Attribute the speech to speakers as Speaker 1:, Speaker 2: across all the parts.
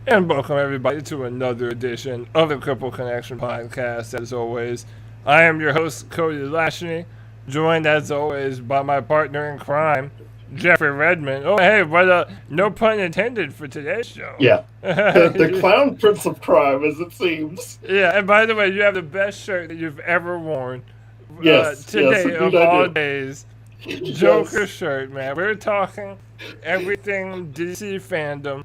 Speaker 1: And welcome everybody to another edition of the Cripple Connection podcast. As always, I am your host, Cody Lashney, joined as always by my partner in crime, Jeffrey Redmond. Oh, hey, no pun intended for today's show.
Speaker 2: Yeah. The clown prince of crime, as it seems.
Speaker 1: Yeah, and by the way, you have the best shirt that you've ever worn.
Speaker 2: Yes,
Speaker 1: Today
Speaker 2: indeed
Speaker 1: of
Speaker 2: I
Speaker 1: all
Speaker 2: do.
Speaker 1: days, Joker
Speaker 2: Yes.
Speaker 1: shirt, man. We're talking everything DC fandom.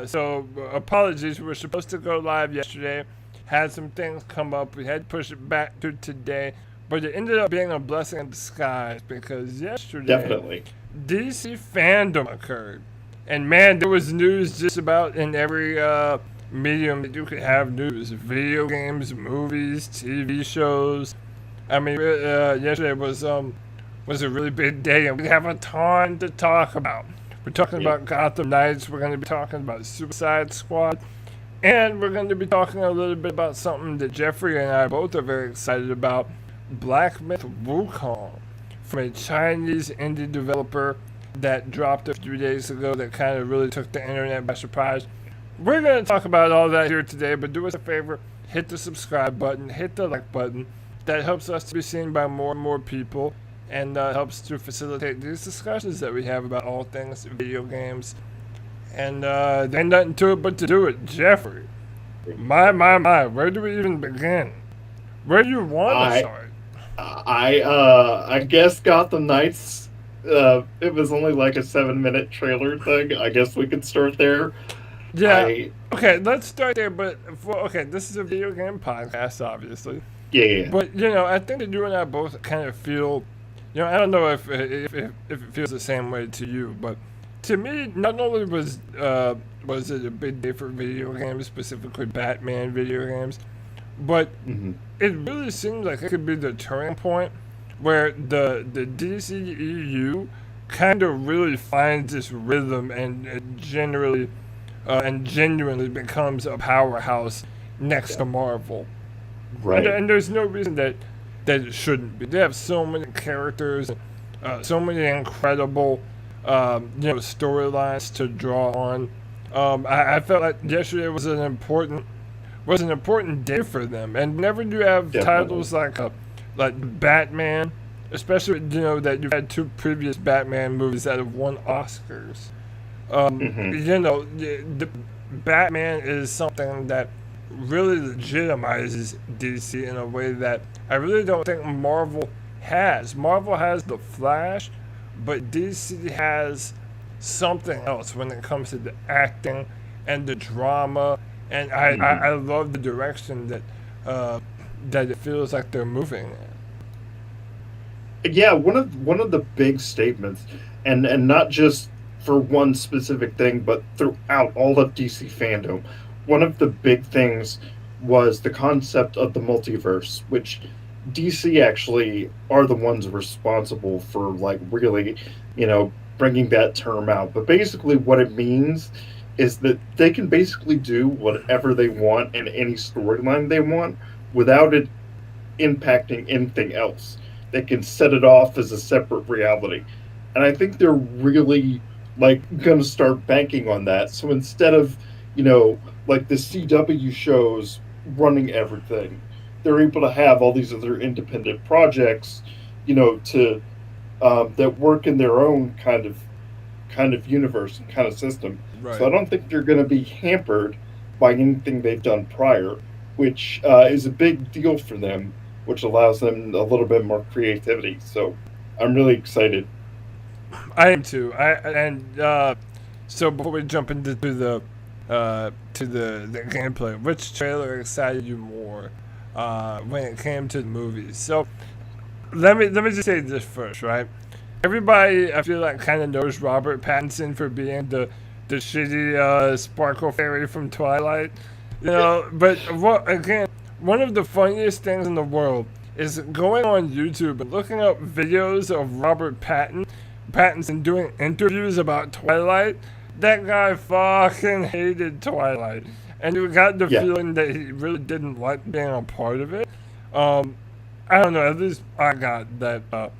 Speaker 1: So apologies. We were supposed to go live yesterday. Had some things come up. We had to push it back to today. But it ended up being a blessing in disguise because yesterday
Speaker 2: Definitely.
Speaker 1: DC fandom occurred. And man, there was news just about in every medium that you could have news. Video games, movies, TV shows. I mean, yesterday was a really big day, and we have a ton to talk about. We're talking
Speaker 2: Yeah.
Speaker 1: about Gotham Knights. We're going to be talking about Suicide Squad, and we're going to be talking a little bit about something that Jeffrey and I both are very excited about: Black Myth Wukong, from a Chinese indie developer that dropped a few days ago that kind of really took the internet by surprise. We're going to talk about all that here today, but do us a favor, hit the subscribe button, hit the like button. That helps us to be seen by more and more people and helps to facilitate these discussions that we have about all things video games. And there ain't nothing to it but to do it. Jeffrey, my, where do we even begin? Where do you want to
Speaker 2: I
Speaker 1: start?
Speaker 2: I guess Gotham Knights. It was only like a 7-minute trailer thing. I guess we could start there.
Speaker 1: Yeah,
Speaker 2: I
Speaker 1: okay, let's start there, but, this is a video game podcast, obviously.
Speaker 2: yeah.
Speaker 1: But, I think that you and I both kind of feel, I don't know if it feels the same way to you, but to me, not only was it a big day for video games, specifically Batman video games, but
Speaker 2: Mm-hmm.
Speaker 1: it really seems like it could be the turning point where the DCEU kind of really finds this rhythm and generally and genuinely becomes a powerhouse next
Speaker 2: Yeah.
Speaker 1: to Marvel. And,
Speaker 2: Right.
Speaker 1: and there's no reason that it shouldn't be. They have so many characters, and so many incredible, storylines to draw on. I felt like yesterday was an important day for them. And whenever you have
Speaker 2: Definitely.
Speaker 1: titles like Batman, especially that you've had two previous Batman movies that have won Oscars.
Speaker 2: Mm-hmm.
Speaker 1: The Batman is something that really legitimizes DC in a way that I really don't think Marvel has. Marvel has the Flash, but DC has something else when it comes to the acting and the drama, and I
Speaker 2: Mm-hmm.
Speaker 1: love the direction that it feels like they're moving in.
Speaker 2: Yeah, one of the big statements, and not just for one specific thing, but throughout all of DC fandom, one of the big things was the concept of the multiverse, which DC actually are the ones responsible for, like, really, bringing that term out. But basically, what it means is that they can basically do whatever they want in any storyline they want without it impacting anything else. They can set it off as a separate reality. And I think they're really, like, going to start banking on that. So instead of, like the CW shows running everything, they're able to have all these other independent projects, to that work in their own kind of universe and kind of system. So
Speaker 1: Right.
Speaker 2: I don't think they're going to be hampered by anything they've done prior, which is a big deal for them, which allows them a little bit more creativity. So I'm really excited.
Speaker 1: I am too. So before we jump into the gameplay, which trailer excited you more when it came to the movies? So let me just say this first, right? Everybody, I feel like, kind of knows Robert Pattinson for being the shitty sparkle fairy from Twilight, But one of the funniest things in the world is going on YouTube and looking up videos of Pattinson doing interviews about Twilight. That guy fucking hated Twilight, and you got the
Speaker 2: Yeah.
Speaker 1: feeling that he really didn't like being a part of it. Um, I don't know. At least I got that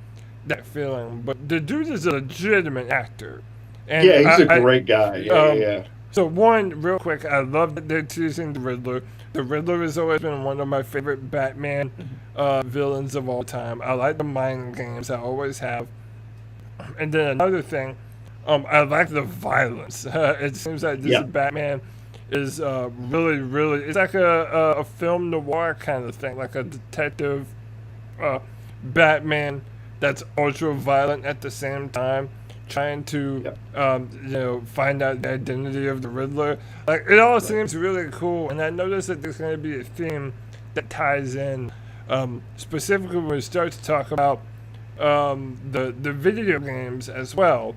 Speaker 1: feeling. But the dude is a legitimate actor, and
Speaker 2: Yeah, he's a
Speaker 1: I
Speaker 2: great guy. Yeah, yeah,
Speaker 1: um,
Speaker 2: yeah.
Speaker 1: So one, real quick, I love that they're teasing the Riddler. The Riddler has always been one of my favorite Batman villains of all time. I like the mind games, I always have. And then another thing, I like the violence. It seems like this Batman is really, really, it's like a film noir kind of thing, like a detective Batman that's ultra violent at the same time, trying to find out the identity of the Riddler. Like, it all seems really cool, and I noticed that there's going to be a theme that ties in, specifically when we start to talk about the video games as well,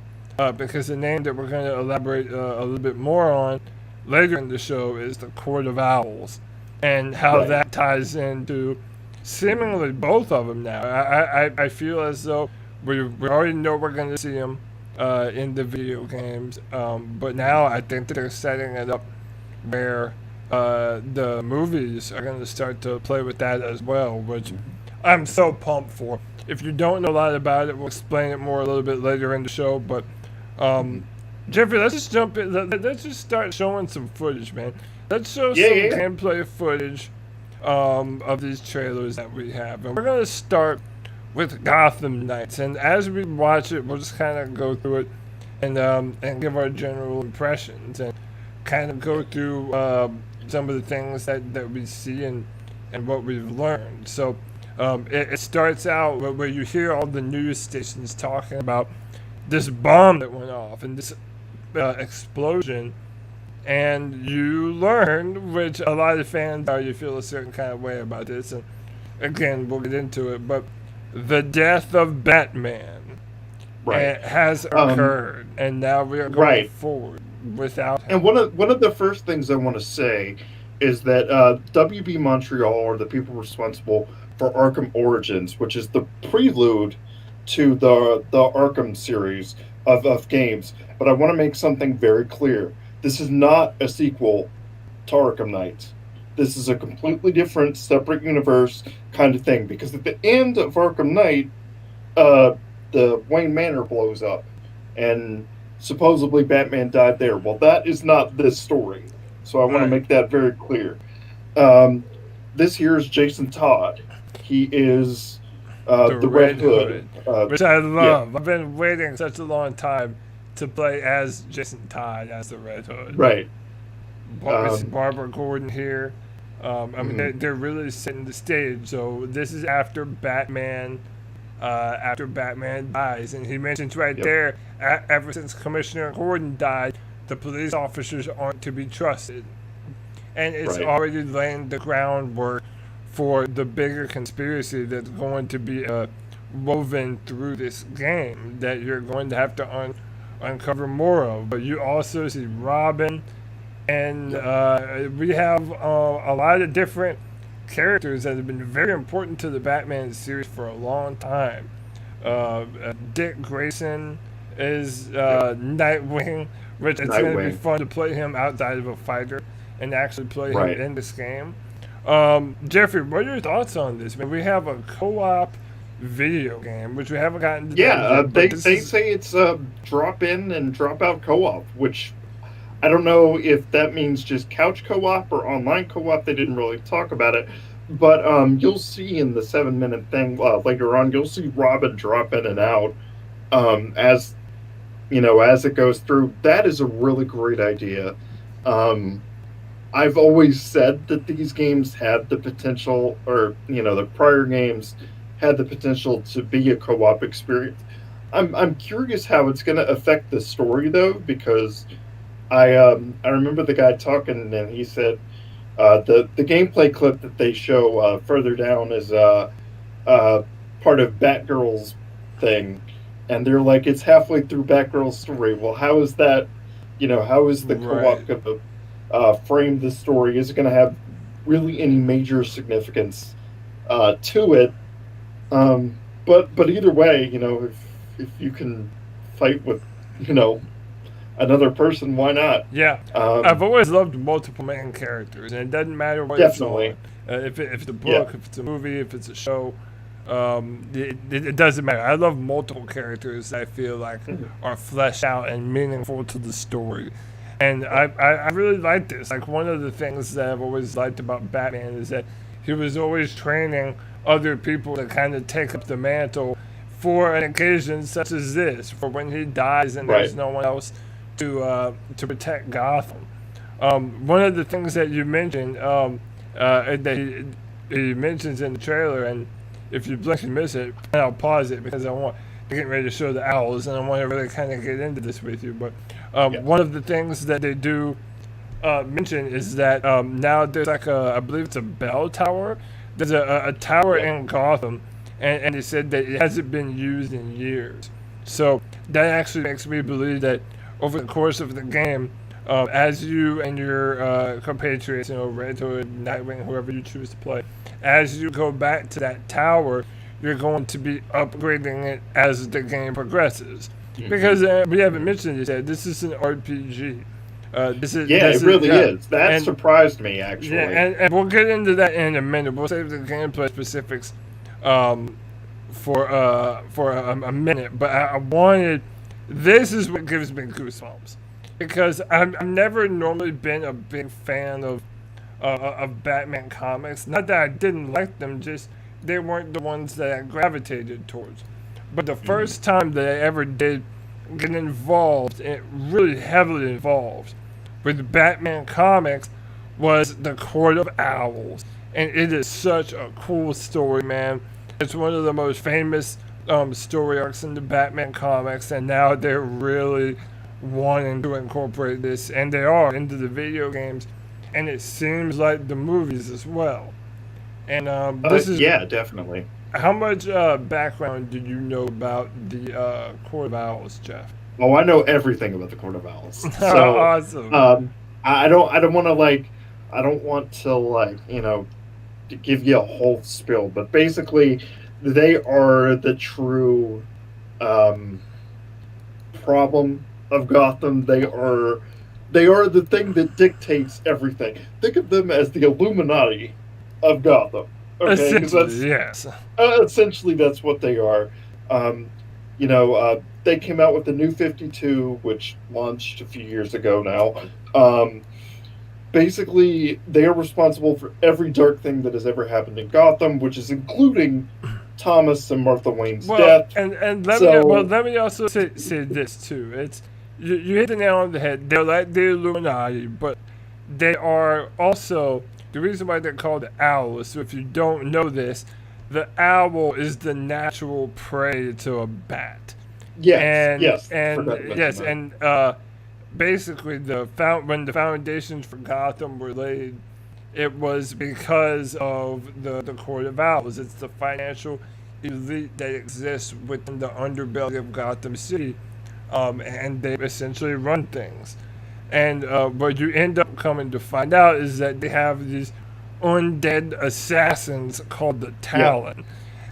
Speaker 1: because the name that we're going to elaborate a little bit more on later in the show is the Court of Owls, and how that ties into seemingly both of them now. I feel as though we already know we're going to see them in the video games, but now I think that they're setting it up where the movies are going to start to play with that as well, which I'm so pumped for. If you don't know a lot about it, we'll explain it more a little bit later in the show, but Jeffrey, let's just jump in. Let's just start showing some footage, man. Let's show some gameplay footage of these trailers that we have. And we're going to start with Gotham Knights. And as we watch it, we'll just kind of go through it and give our general impressions and kind of go through some of the things that we see and what we've learned. So it starts out where you hear all the news stations talking about this bomb that went off and this explosion, and you learn, which a lot of fans you feel a certain kind of way about this, and again we'll get into it, but the death of Batman has occurred, and now we are going forward without him.
Speaker 2: And one of the first things I want to say is that WB Montreal are the people responsible for Arkham Origins, which is the prelude to the Arkham series of games. But I want to make something very clear. This is not a sequel to Arkham Knights. This is a completely different, separate universe kind of thing. Because at the end of Arkham Knight, the Wayne Manor blows up. And supposedly Batman died there. Well, that is not this story. So I want to make that very clear. This here is Jason Todd. He is the Red Hood.
Speaker 1: Which I love. I've been waiting such a long time to play as Jason Todd as the Red Hood.
Speaker 2: Right.
Speaker 1: Barbara Gordon here. I mean, they're really setting the stage. So this is after Batman dies, and he mentions there, ever since Commissioner Gordon died, the police officers aren't to be trusted, and it's already laying the groundwork for the bigger conspiracy that's going to be woven through this game that you're going to have to uncover more of. But you also see Robin, and we have a lot of different characters that have been very important to the Batman series for a long time. Dick Grayson is Nightwing, which it's going to be fun to play him outside of a fighter and actually play him in this game. Jeffrey, what are your thoughts on this? I mean, we have a co-op video game, which we haven't gotten to.
Speaker 2: They say it's drop in and drop out co-op, which I don't know if that means just couch co-op or online co-op. They didn't really talk about it, but you'll see in the 7-minute thing later on, you'll see Robin drop in and out as it goes through. That is a really great idea. I've always said that these games had the potential, or the prior games had the potential to be a co-op experience. I'm curious how it's going to affect the story though, because I remember the guy talking, and he said the gameplay clip that they show further down is part of Batgirl's thing, and they're like, it's halfway through Batgirl's story. Well, how is that? How is the co-op going to frame the story? Is it going to have really any major significance to it? But either way, if you can fight with another person, why not?
Speaker 1: Yeah, I've always loved multiple main characters, and it doesn't matter what it's on. If it's a book, if it's a movie, if it's a show, it doesn't matter. I love multiple characters that I feel like are fleshed out and meaningful to the story. And I really like this. Like, one of the things that I've always liked about Batman is that he was always training other people to kind of take up the mantle for an occasion such as this, for when he dies and there's no one else to protect Gotham. One of the things that you mentioned, that he mentions in the trailer, and if you blink and miss it, and I'll pause it because I want to get ready to show the owls, and I want to really kind of get into this with you. But one of the things that they do mention is that now there's like I believe it's a bell tower. There's a tower in Gotham, and they said that it hasn't been used in years. So that actually makes me believe that over the course of the game, as you and your compatriots, Red Hood, Nightwing, whoever you choose to play, as you go back to that tower, you're going to be upgrading it as the game progresses. Mm-hmm. Because we haven't mentioned it yet, this is an RPG.
Speaker 2: It really is. That surprised me, actually.
Speaker 1: Yeah, and we'll get into that in a minute. We'll save the gameplay specifics for a minute. But I wanted... This is what gives me goosebumps. Because I've never normally been a big fan of Batman comics. Not that I didn't like them, just they weren't the ones that I gravitated towards. But the first time that I ever did get involved, really heavily involved, with Batman comics was The Court of Owls. And it is such a cool story, man. It's one of the most famous story arcs in the Batman comics, and now they're really wanting to incorporate this, and they are, into the video games, and it seems like the movies as well. And
Speaker 2: yeah, definitely.
Speaker 1: How much background did you know about the Court of Owls, Jeff?
Speaker 2: Oh, I know everything about the Court of Owls. So,
Speaker 1: awesome.
Speaker 2: I don't want to to give you a whole spill, but basically, they are the true problem of Gotham. They are the thing that dictates everything. Think of them as the Illuminati of Gotham. Okay,
Speaker 1: yes.
Speaker 2: Essentially, that's what they are. They came out with the New 52, which launched a few years ago now. Basically, they are responsible for every dark thing that has ever happened in Gotham, which is including Thomas and Martha Wayne's death.
Speaker 1: And let me also say this too. It's you hit the nail on the head. They're like the Illuminati, but they are also the reason why they're called the owls. So if you don't know this, the owl is the natural prey to a bat. Basically, when the foundations for Gotham were laid, it was because of the Court of Owls. It's the financial elite that exists within the underbelly of Gotham City, and they essentially run things. And what you end up coming to find out is that they have these undead assassins called the Talon.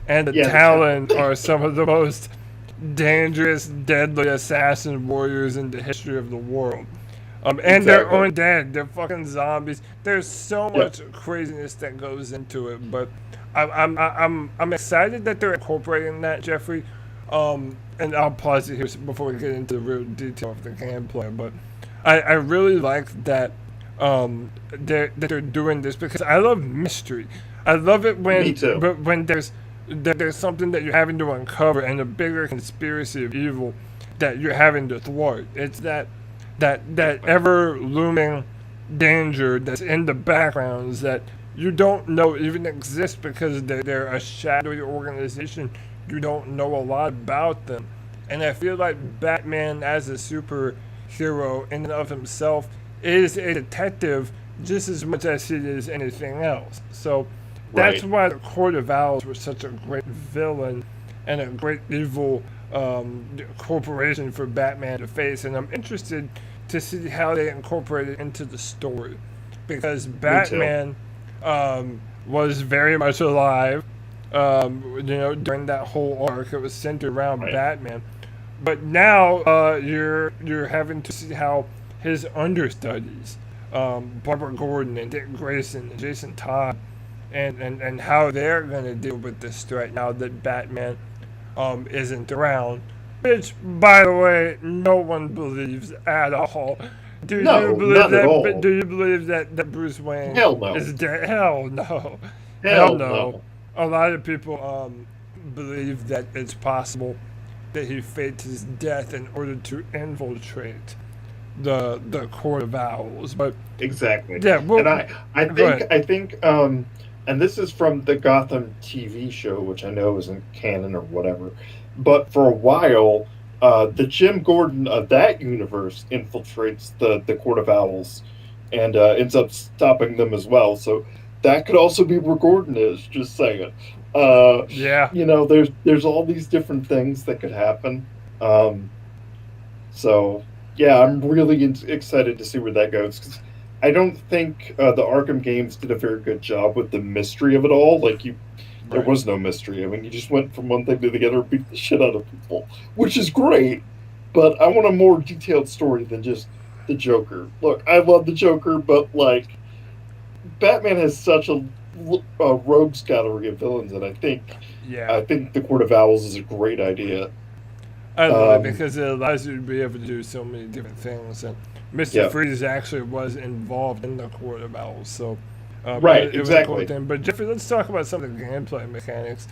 Speaker 1: And the Talon are some of the most dangerous, deadly assassin warriors in the history of the world. And they're undead. They're fucking zombies. There's so much craziness that goes into it, but I'm excited that they're incorporating that, Jeffrey. And I'll pause it here before we get into the real detail of the gameplay. But I really like that they're doing this because I love mystery. I love it when there's something that you're having to uncover and a bigger conspiracy of evil that you're having to thwart. It's that ever looming danger that's in the backgrounds that you don't know even exist because they're a shadowy organization. You don't know a lot about them. And I feel like Batman as a superhero in and of himself is a detective just as much as he is anything else. So that's why the Court of Owls was such a great villain and a great evil corporation for Batman to face. And I'm interested to see how they incorporate it into the story. Because Batman was very much alive, during that whole arc. It was centered around Batman. But now you're having to see how his understudies, Barbara Gordon and Dick Grayson and Jason Todd, and how they're going to deal with this threat now that Batman isn't around. Which, by the way, no one believes at all. Do
Speaker 2: No,
Speaker 1: you believe
Speaker 2: not at
Speaker 1: that?
Speaker 2: all.
Speaker 1: Do you believe that Bruce Wayne
Speaker 2: Hell no.
Speaker 1: is dead? Hell no. Hell
Speaker 2: Hell
Speaker 1: no.
Speaker 2: no.
Speaker 1: A lot of people believe that it's possible that he faked his death in order to infiltrate the Court of Owls. But
Speaker 2: Exactly.
Speaker 1: yeah, well,
Speaker 2: And I
Speaker 1: go
Speaker 2: think
Speaker 1: ahead.
Speaker 2: I think and this is from the Gotham TV show, which I know isn't canon or whatever, but for a while, the Jim Gordon of that universe infiltrates the Court of Owls and ends up stopping them as well. So that could also be where Gordon is. Just saying. Uh,
Speaker 1: Yeah.
Speaker 2: there's all these different things that could happen. Um, so yeah, I'm really excited to see where that goes because I don't think the Arkham games did a very good job with the mystery of it all. There
Speaker 1: Right.
Speaker 2: was no mystery. I mean, you just went from one thing to the other and beat the shit out of people, which is great. But I want a more detailed story than just the Joker. Look, I love the Joker, but like Batman has such a rogues gallery of villains, and
Speaker 1: Yeah.
Speaker 2: I think the Court of Owls is a great idea.
Speaker 1: I love it
Speaker 2: Um,
Speaker 1: because it allows you to be able to do so many different things. And Mr.
Speaker 2: yeah,
Speaker 1: Freeze actually was involved in the Court of Owls, so
Speaker 2: right,
Speaker 1: it was a cool
Speaker 2: exactly.
Speaker 1: thing. But Jeffrey, let's talk about some of the gameplay mechanics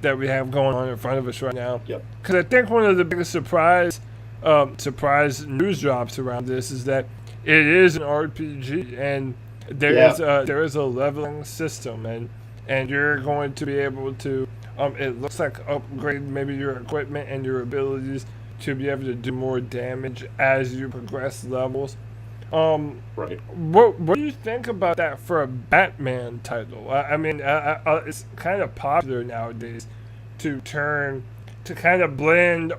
Speaker 1: that we have going on in front of us right now.
Speaker 2: Yep.
Speaker 1: Because I think one of the biggest surprise news drops around this is that it is an RPG, and
Speaker 2: Yeah.
Speaker 1: there is a leveling system, and you're going to be able to it looks like upgrade maybe your equipment and your abilities to be able to do more damage as you progress levels.
Speaker 2: Right.
Speaker 1: What do you think about that for a Batman title? I mean, it's kind of popular nowadays to turn to kind of blend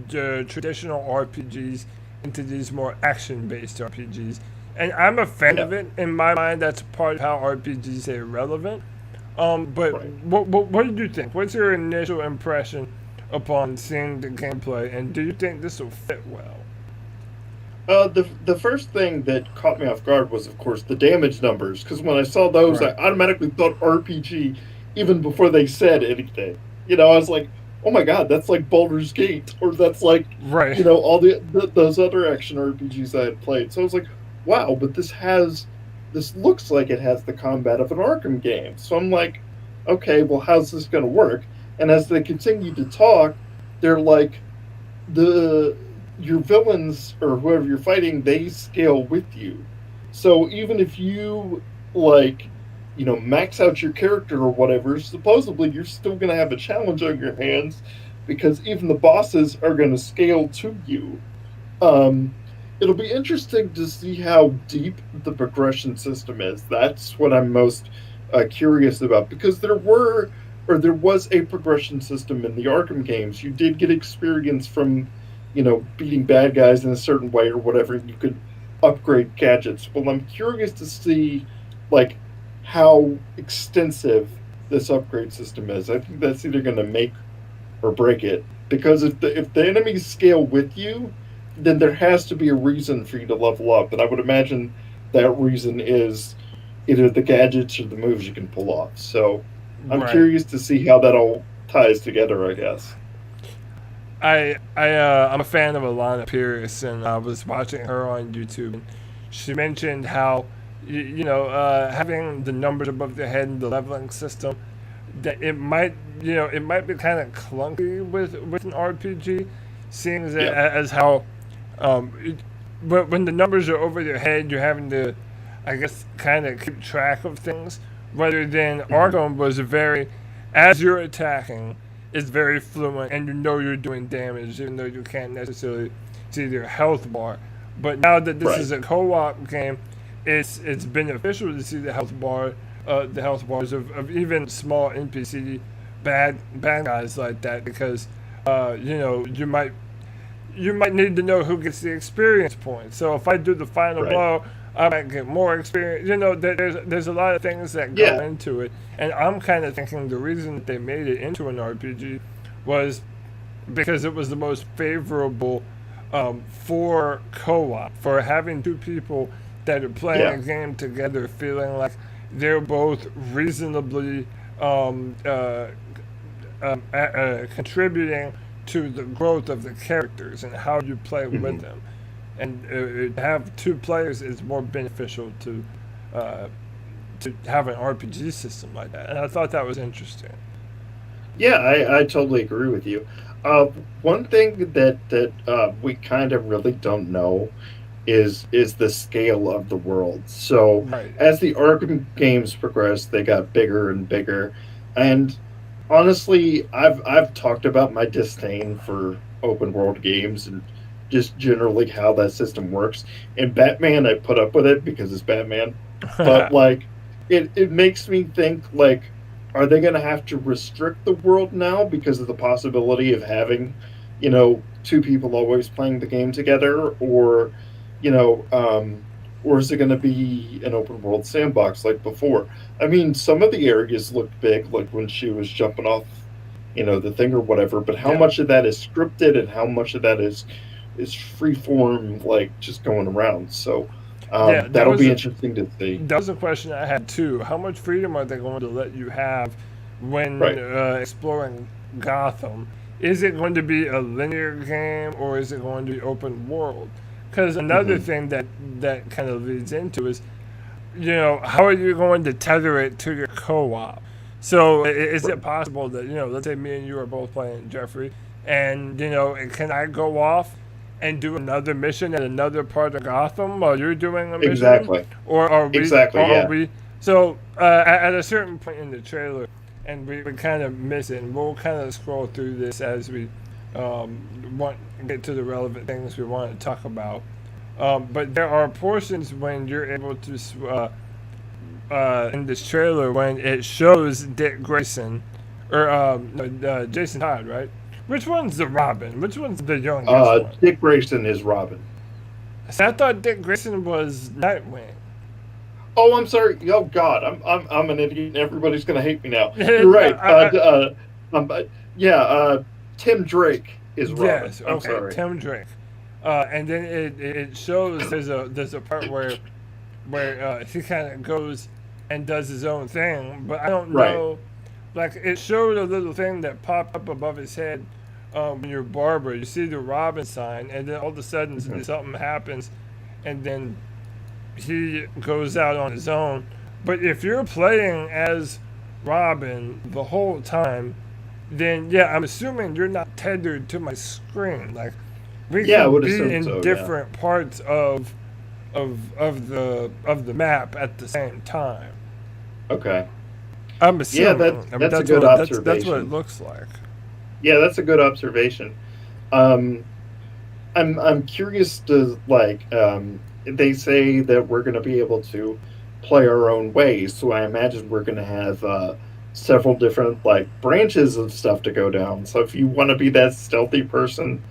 Speaker 1: the traditional RPGs into these more action-based RPGs, and I'm a fan
Speaker 2: Yeah.
Speaker 1: of it. In my mind, that's part of how RPGs are relevant. But
Speaker 2: Right.
Speaker 1: what did you think? What's your initial impression upon seeing the gameplay, and do you think this will fit well?
Speaker 2: The first thing that caught me off guard was, of course, the damage numbers. Because when I saw those, I
Speaker 1: Right.
Speaker 2: automatically thought RPG even before they said anything. I was like, "Oh my god, that's like Baldur's Gate," or that's like,
Speaker 1: Right.
Speaker 2: all those other action RPGs I had played. So I was like, "Wow!" But this looks like it has the combat of an Arkham game. So I'm like, "Okay, well, how's this going to work?" And as they continue to talk, they're like, the your villains or whoever you're fighting, they scale with you. So even if you like, max out your character or whatever, supposedly you're still going to have a challenge on your hands because even the bosses are going to scale to you. Um, it'll be interesting to see how deep the progression system is. That's what I'm most curious about because there was a progression system in the Arkham games. You did get experience from, beating bad guys in a certain way or whatever. You could upgrade gadgets. Well, I'm curious to see, like, how extensive this upgrade system is. I think that's either going to make or break it because if the enemies scale with you, then there has to be a reason for you to level up, and I would imagine that reason is either the gadgets or the moves you can pull off. So I'm
Speaker 1: Right.
Speaker 2: curious to see how that all ties together, I guess.
Speaker 1: I'm a fan of Alana Pierce, and I was watching her on YouTube, and she mentioned how, having the numbers above the head and the leveling system, that it might be kind of clunky with an RPG, seeing as,
Speaker 2: Yeah.
Speaker 1: as how, but when the numbers are over your head, you're having to, I guess, kind of keep track of things, rather than
Speaker 2: Mhm.
Speaker 1: Arkham was as you're attacking, it's very fluent, and you know you're doing damage, even though you can't necessarily see their health bar. But now that this
Speaker 2: Right.
Speaker 1: is a co-op game, it's beneficial to see the health bars of even small NPC bad guys like that, because you might need to know who gets the experience points. So if I do the final
Speaker 2: Right.
Speaker 1: blow, I might get more experience. There's a lot of things that go
Speaker 2: Yeah.
Speaker 1: into it, and I'm kind of thinking the reason that they made it into an RPG was because it was the most favorable for co-op, for having two people that are playing
Speaker 2: Yeah.
Speaker 1: a game together, feeling like they're both reasonably contributing to the growth of the characters and how you play with
Speaker 2: Mhm.
Speaker 1: them. and have two players is more beneficial to have an RPG system like that. And I thought that was interesting.
Speaker 2: Yeah, I totally agree with you. Uh, One thing that we kind of really don't know is the scale of the world. So
Speaker 1: Right.
Speaker 2: as the Arkham games progressed, they got bigger and bigger. And honestly, I've talked about my disdain for open world games and just generally how that system works. In Batman, I put up with it because it's Batman, but like it makes me think like, are they going to have to restrict the world now because of the possibility of having, two people always playing the game together, or you know, or is it going to be an open world sandbox like before? I mean, some of the areas looked big, like when she was jumping off, the thing or whatever. But how
Speaker 1: Yeah.
Speaker 2: much of that is scripted and how much of that is free form, like just going around? So
Speaker 1: Yeah,
Speaker 2: that'll be interesting to see.
Speaker 1: that was a question I had too. How much freedom are they going to let you have when
Speaker 2: Right.
Speaker 1: exploring Gotham? Is it going to be a linear game or is it going to be open world? Because another
Speaker 2: Hmm.
Speaker 1: thing that kind of leads into is, how are you going to tether it to your co-op? So is
Speaker 2: Right.
Speaker 1: it possible that, let's say me and you are both playing Jeffrey, and, can I go off and do another mission in another part of Gotham while you're doing a mission?
Speaker 2: Exactly.
Speaker 1: Or are we,
Speaker 2: Exactly.
Speaker 1: or are
Speaker 2: Yeah.
Speaker 1: we, so at a certain point in the trailer, and we kind of miss it, and we'll kind of scroll through this as we want to get to the relevant things we want to talk about. But there are portions when you're able to, in this trailer, when it shows Dick Grayson, or no, Jason Todd, right? Which one's the Robin? Which one's the youngest one?
Speaker 2: Dick Grayson is Robin.
Speaker 1: So I thought Dick Grayson was Nightwing.
Speaker 2: Oh, I'm sorry. Oh God, I'm an idiot. And everybody's gonna hate me now. You're
Speaker 1: No,
Speaker 2: right. Yeah. Tim Drake is Robin.
Speaker 1: yes,
Speaker 2: I'm
Speaker 1: okay,
Speaker 2: sorry.
Speaker 1: Tim Drake. And then it shows there's a part where he kind of goes and does his own thing, but I don't
Speaker 2: Right.
Speaker 1: know. Like it showed a little thing that popped up above his head when you're Barbara. You see the Robin sign, and then all of a sudden
Speaker 2: Mhm.
Speaker 1: something happens, and then he goes out on his own. But if you're playing as Robin the whole time, then yeah, I'm assuming you're not tethered to my screen. Like we
Speaker 2: Yeah, I
Speaker 1: can
Speaker 2: would
Speaker 1: be
Speaker 2: assume
Speaker 1: in
Speaker 2: so. Yeah.
Speaker 1: different parts of the map at the same time.
Speaker 2: Okay.
Speaker 1: I'm
Speaker 2: Yeah,
Speaker 1: assuming. I mean,
Speaker 2: that's a
Speaker 1: that's
Speaker 2: good
Speaker 1: what that's what it
Speaker 2: observation.
Speaker 1: looks like.
Speaker 2: Yeah, that's a good observation. Um, I'm curious to like. They say that we're going to be able to play our own way, so I imagine we're going to have several different like branches of stuff to go down. So if you want to be that stealthy person,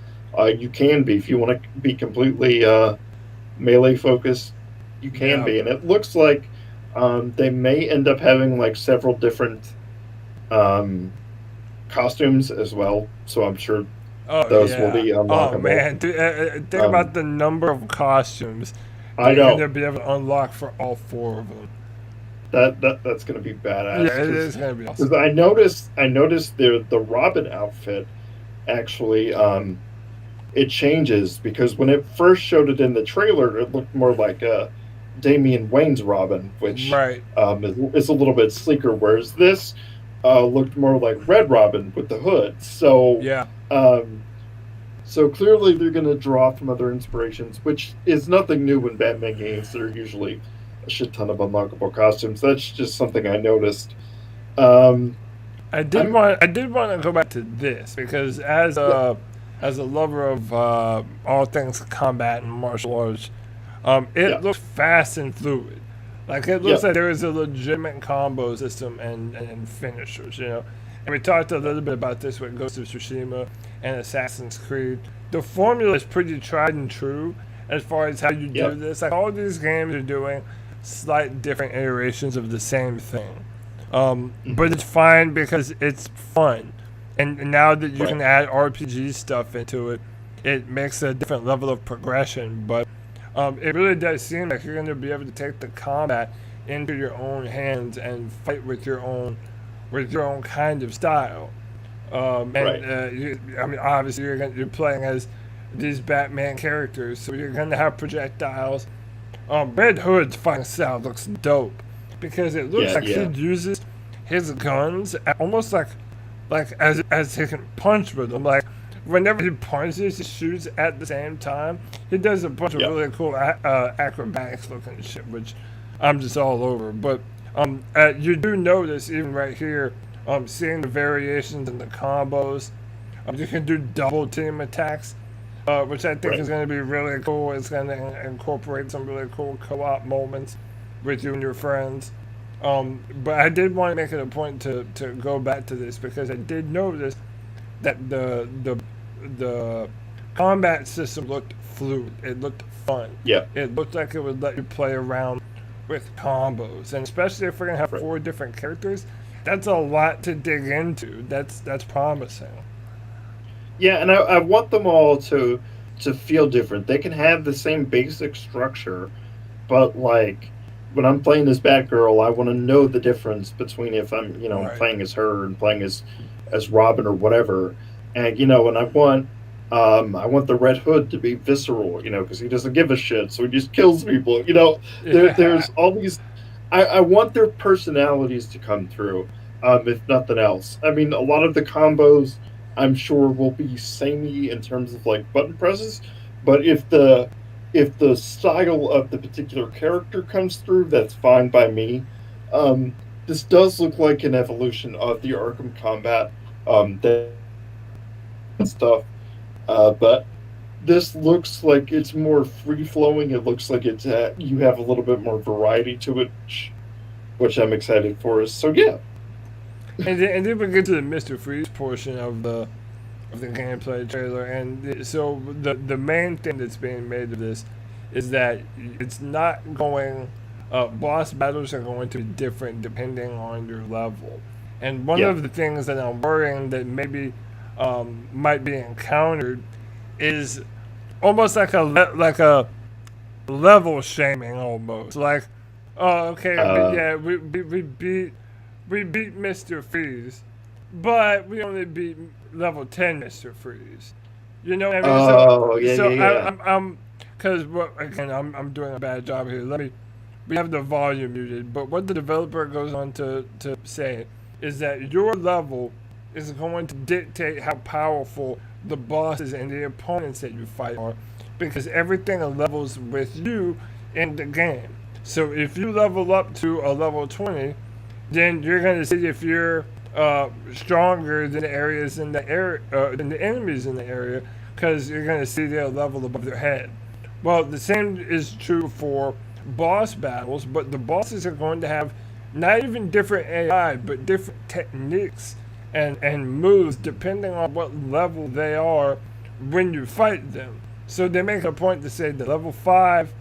Speaker 2: you can be. If you want to be completely melee focused, you can
Speaker 1: Yeah.
Speaker 2: be. And it looks like they may end up having like several different um, costumes as well. So I'm sure
Speaker 1: Oh
Speaker 2: those will
Speaker 1: yeah.
Speaker 2: be
Speaker 1: Oh
Speaker 2: unlockable.
Speaker 1: man. Think about
Speaker 2: Um,
Speaker 1: the number of costumes
Speaker 2: I
Speaker 1: that you're
Speaker 2: know
Speaker 1: gonna be able to unlock for all four of them.
Speaker 2: that's going to be badass
Speaker 1: Yeah, it
Speaker 2: because
Speaker 1: is gonna be awesome.
Speaker 2: I noticed the Robin outfit actually it changes because when it first showed it in the trailer, it looked more like Damian Wayne's Robin, which
Speaker 1: Right.
Speaker 2: is a little bit sleeker, whereas this looked more like Red Robin with the hood.
Speaker 1: Yeah.
Speaker 2: Um, so clearly they're going to draw from other inspirations, which is nothing new in Batman games. There are usually a shit ton of unlockable costumes. That's just something I noticed. Um, I'm
Speaker 1: I did want to go back to this because
Speaker 2: yeah,
Speaker 1: as a lover of all things combat and martial arts, it
Speaker 2: yeah,
Speaker 1: looks fast and fluid. Like it
Speaker 2: yeah,
Speaker 1: looks like there is a legitimate combo system and finishers, And we talked a little bit about this with Ghost of Tsushima and Assassin's Creed. The formula is pretty tried and true as far as how you
Speaker 2: yeah.
Speaker 1: do this. Like all these games are doing slight different iterations of the same thing. But
Speaker 2: Hmm.
Speaker 1: it's fine because it's fun. And now that you
Speaker 2: Right.
Speaker 1: can add RPG stuff into it, it makes a different level of progression. But it really does seem like you're going to be able to take the combat into your own hands and fight with your own kind of style.
Speaker 2: Right.
Speaker 1: I mean, obviously you're playing as these Batman characters. So you're gonna have projectiles. Red Hood's fighting style looks dope because it looks like he uses his guns almost like as he can punch with them. Like whenever he punches, he shoots at the same time. He does a bunch of really cool acrobatics looking shit, which I'm just all over. But you do notice even right here, seeing the variations in the combos. You can do double team attacks, which I think is going to be really cool. It's going to incorporate some really cool co-op moments with you and your friends. But I did want to make it a point to go back to this because I did notice that the combat system looked fluid. It looked fun.
Speaker 2: Yeah.
Speaker 1: It looked like it would let you play around with combos, and especially if we're gonna have 4 different characters, that's a lot to dig into. That's promising.
Speaker 2: Yeah, and I want them all to feel different. They can have the same basic structure, but like when I'm playing as Batgirl, I want to know the difference between if I'm playing as her and playing as Robin or whatever. And and I want the Red Hood to be visceral, because he doesn't give a shit, so he just kills people. There's all these. I want their personalities to come through, if nothing else. I mean, a lot of the combos, I'm sure, will be samey in terms of like button presses, but if the style of the particular character comes through, that's fine by me. This does look like an evolution of the Arkham combat stuff, but this looks like it's more free flowing. It looks like it's you have a little bit more variety to it, which I'm excited for. So yeah.
Speaker 1: And then we get to the Mr. Freeze portion of the gameplay trailer, and so the main thing that's being made of this is that it's not going. Boss battles are going to be different depending on your level, and one of the things that I'm worrying that maybe might be encountered is almost like a level shaming almost. Like, oh, okay, we beat Mr. Freeze, but we only beat level 10 Mr. Freeze. You know what I mean? I'm because again, I'm doing a bad job here. We have the volume muted, but what the developer goes on to say is that your level is going to dictate how powerful the bosses and the opponents that you fight are, because everything levels with you in the game. So if you level up to a level 20, then you're going to see if you're stronger than the areas in the area, than the enemies in the area, because you're going to see their level above their head. Well, the same is true for boss battles, but the bosses are going to have not even different AI, but different techniques and moves depending on what level they are when you fight them. So they make a point to say that level 5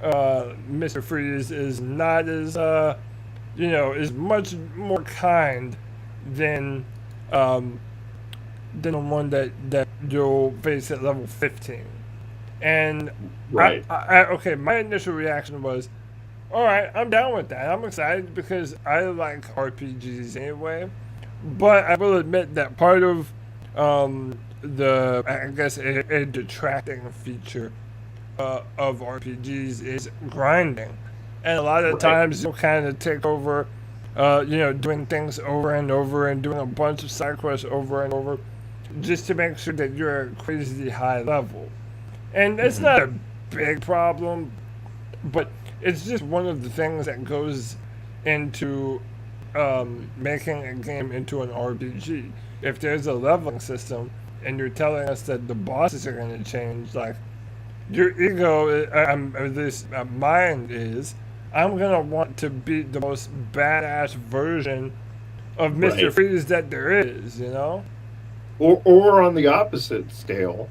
Speaker 1: Mr. Freeze is not as is much more kind than the one that you'll face at level 15. And okay, my initial reaction was, all right, I'm down with that. I'm excited because I like RPGs anyway. But I will admit that part of I guess a detracting feature of RPGs is grinding, and a lot of times you'll kind of take over, doing things over and over and doing a bunch of side quests over and over, just to make sure that you're at a crazy high level. And it's not a big problem, but it's just one of the things that goes into making a game into an RPG. If there's a leveling system and you're telling us that the bosses are going to change, like, your ego, at least mine is, I'm going to want to beat the most badass version of Mr. Freeze that there is,
Speaker 2: Or on the opposite scale,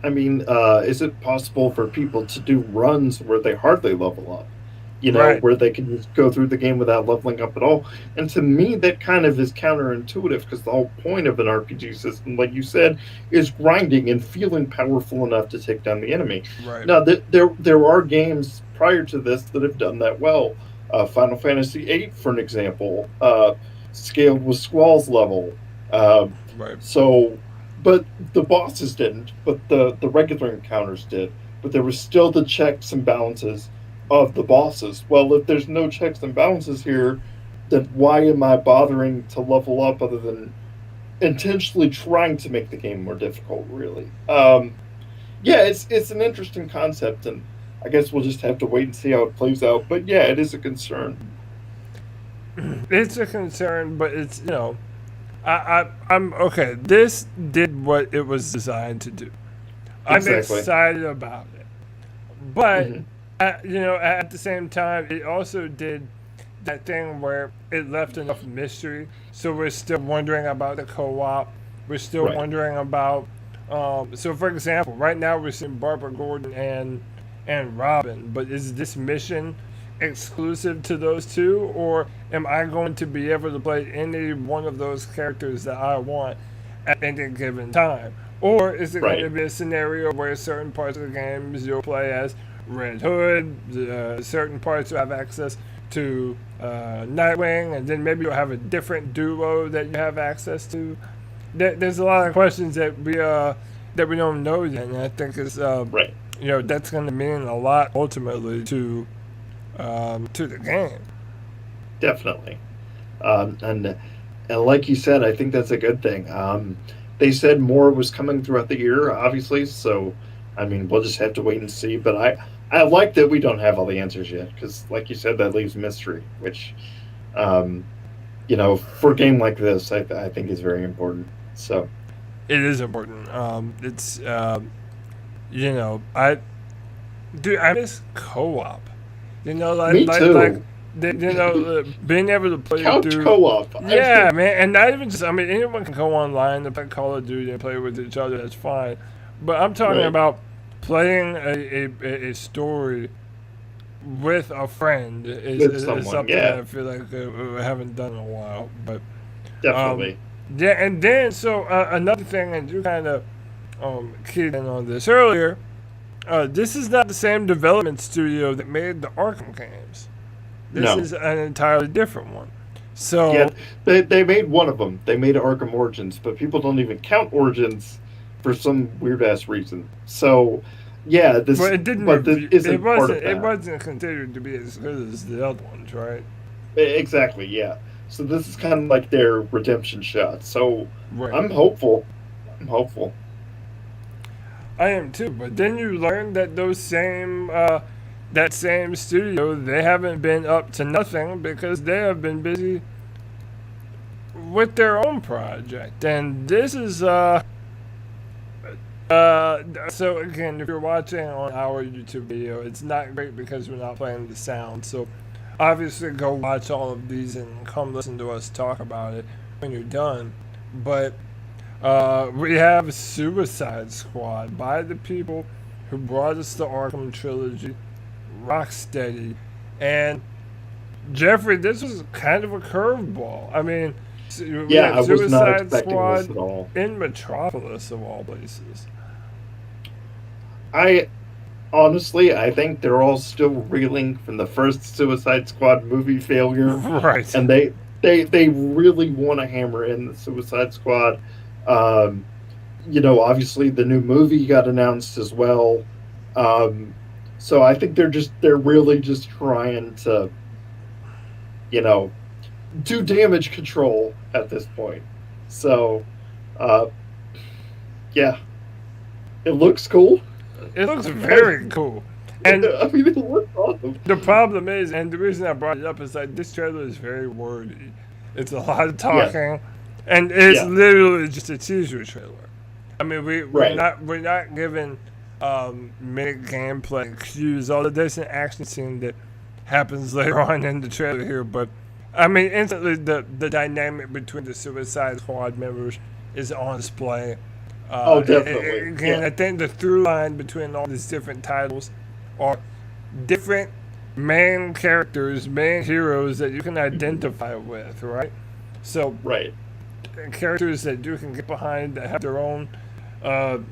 Speaker 2: I mean, is it possible for people to do runs where they hardly level up? Where they can just go through the game without leveling up at all. And to me, that kind of is counterintuitive, because the whole point of an RPG system, like you said, is grinding and feeling powerful enough to take down the enemy.
Speaker 1: Right.
Speaker 2: Now, there are games prior to this that have done that well. Final Fantasy VIII, for an example, scaled with Squall's level. So but the bosses didn't. But the regular encounters did. But there was still the checks and balances of the bosses. Well, if there's no checks and balances here, then why am I bothering to level up other than intentionally trying to make the game more difficult? Really, yeah, it's an interesting concept, and I guess we'll just have to wait and see how it plays out. But yeah, it is a concern.
Speaker 1: It's a concern, but it's, I'm okay. This did what it was designed to do. I'm
Speaker 2: Exactly.
Speaker 1: excited about it, but
Speaker 2: Mhm.
Speaker 1: at the same time, it also did that thing where it left enough mystery, so we're still wondering about the co-op. We're still
Speaker 2: Right.
Speaker 1: wondering about. So, for example, right now we're seeing Barbara Gordon and Robin, but is this mission exclusive to those two, or am I going to be able to play any one of those characters that I want at any given time? Or is it going to
Speaker 2: Right.
Speaker 1: be a scenario where certain parts of the games you'll play as Red Hood, certain parts you have access to Nightwing, and then maybe you'll have a different duo that you have access to? There's a lot of questions that we don't know yet, and I think it's
Speaker 2: Right.
Speaker 1: that's going to mean a lot ultimately to the game.
Speaker 2: Definitely. And like you said, I think that's a good thing. They said more was coming throughout the year, obviously. So, I mean, we'll just have to wait and see. But I like that we don't have all the answers yet, because, like you said, that leaves mystery, which, for a game like this, I think is very important. So,
Speaker 1: It is important. It's I miss co-op.
Speaker 2: me too.
Speaker 1: Being able to play
Speaker 2: Couch
Speaker 1: through.
Speaker 2: co-op.
Speaker 1: Yeah, man, and not even just. I mean, anyone can go online and play Call of Duty and play with each other. That's fine, but I'm talking
Speaker 2: Right.
Speaker 1: about playing a story with a friend
Speaker 2: With
Speaker 1: is
Speaker 2: someone,
Speaker 1: something
Speaker 2: yeah.
Speaker 1: that I feel like we haven't done in a while. But
Speaker 2: Definitely.
Speaker 1: yeah, and then so another thing, and you kind of keyed in on this earlier. This is not the same development studio that made the Arkham games. This
Speaker 2: No.
Speaker 1: is an entirely different one. So
Speaker 2: Yeah, they made one of them. They made Arkham Origins, but people don't even count Origins for some weird ass reason. So, yeah, this
Speaker 1: but it didn't.
Speaker 2: but this isn't
Speaker 1: It
Speaker 2: part
Speaker 1: wasn't.
Speaker 2: of
Speaker 1: It
Speaker 2: that.
Speaker 1: wasn't considered to be as good as the other ones, right?
Speaker 2: Exactly, yeah. So this is kind of like their redemption shot. So
Speaker 1: Right.
Speaker 2: I'm hopeful. I'm hopeful.
Speaker 1: I am too. But then you learn that that same studio, they haven't been up to nothing because they have been busy with their own project, and this is so again, if you're watching on our YouTube video, it's not great because we're not playing the sound. So obviously go watch all of these and come listen to us talk about it when you're done. But we have Suicide Squad by the people who brought us the Arkham trilogy, Rocksteady, and Jeffrey. This was kind of a curveball. I mean, we
Speaker 2: Yeah, I
Speaker 1: had
Speaker 2: was not
Speaker 1: Suicide
Speaker 2: expecting
Speaker 1: Squad
Speaker 2: this at all.
Speaker 1: in Metropolis of all places.
Speaker 2: I I think they're all still reeling from the first Suicide Squad movie failure.
Speaker 1: Right.
Speaker 2: And they really want to hammer in the Suicide Squad. Obviously the new movie got announced as well. So I think they're really just trying to, do damage control at this point. So, yeah, it looks cool.
Speaker 1: It looks very cool. And
Speaker 2: I mean, it looks awesome.
Speaker 1: the problem is, and the reason I brought it up is that this trailer is very wordy. It's a lot of talking, and it's
Speaker 2: Yeah.
Speaker 1: literally just a teaser trailer. I mean, we're
Speaker 2: Right.
Speaker 1: not given many gameplay cues. Although there's an action scene that happens later on in the trailer here, but I mean, instantly the dynamic between the Suicide Squad members is on display.
Speaker 2: Oh, definitely.
Speaker 1: Again,
Speaker 2: Yeah.
Speaker 1: I think the through line between all these different titles are different main characters, main heroes that you can identify with, right? So
Speaker 2: Right.
Speaker 1: characters that you can get behind that have their own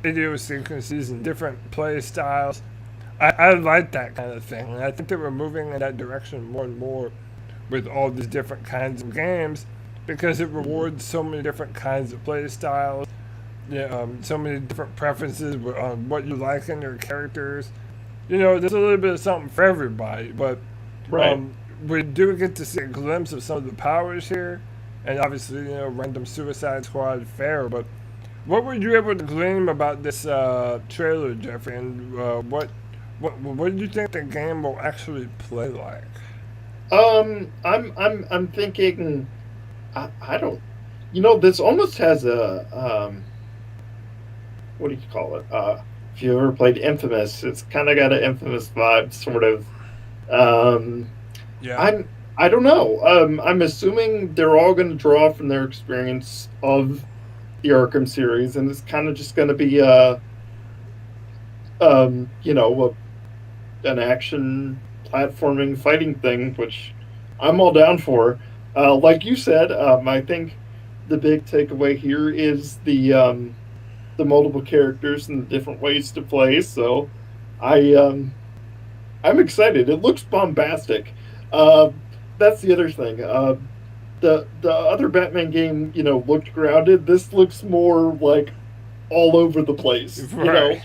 Speaker 1: idiosyncrasies and different play styles. I like that kind of thing, and I think that we're moving in that direction more and more with all these different kinds of games because it rewards so many different kinds of play styles. so many different preferences on what you like in your characters. There's a little bit of something for everybody, but
Speaker 2: Right.
Speaker 1: we do get to see a glimpse of some of the powers here, and obviously, random Suicide Squad fare. But what were you able to glean about this trailer, Jeffrey? And what do you think the game will actually play like?
Speaker 2: I'm thinking. I don't. This almost has a what do you call it? If you ever played Infamous, it's kind of got an Infamous vibe, sort of. Um,
Speaker 1: Yeah.
Speaker 2: I don't know. I'm assuming they're all going to draw from their experience of the Arkham series, and it's kind of just going to be an action platforming fighting thing, which I'm all down for. Like you said, I think the big takeaway here is the multiple characters and the different ways to play. So I I'm excited. It looks bombastic. Uh, that's the other thing. The other Batman game, looked grounded. This looks more like all over the place.
Speaker 1: Right.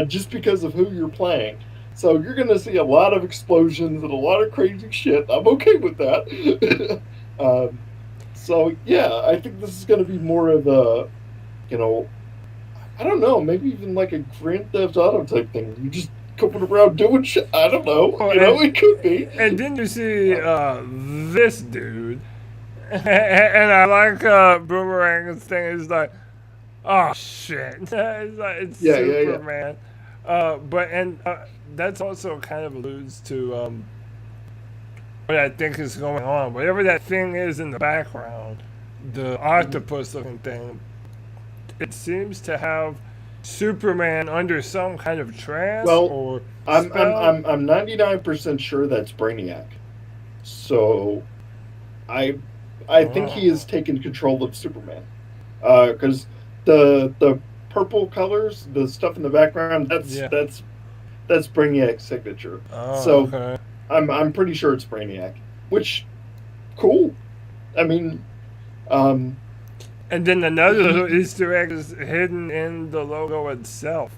Speaker 2: Just because of who you're playing. So you're going to see a lot of explosions and a lot of crazy shit. I'm okay with that. So yeah, I think this is going to be more of a, you know, I don't know, maybe even like a Grand Theft Auto type thing. You just going around doing shit. I don't know.
Speaker 1: Oh,
Speaker 2: It could be.
Speaker 1: And then you see this dude, and I like Boomerang's thing. It's like, oh shit, it's
Speaker 2: Yeah, yeah, yeah.
Speaker 1: Superman. That's also kind of alludes to what I think is going on. Whatever that thing is in the background, the octopus-looking thing, it seems to have Superman under some kind of trance
Speaker 2: Well,
Speaker 1: or
Speaker 2: I'm
Speaker 1: spell.
Speaker 2: I'm I'm I'm 99% sure that's Brainiac. So I I think he has
Speaker 1: Oh,
Speaker 2: taken control of Superman. Because the purple colors, the stuff in the background,
Speaker 1: yeah.
Speaker 2: that's Brainiac's signature.
Speaker 1: Oh,
Speaker 2: So
Speaker 1: okay.
Speaker 2: I'm pretty sure it's Brainiac. Which cool. I mean, um,
Speaker 1: And then another
Speaker 2: he,
Speaker 1: little Easter egg is hidden in the logo itself.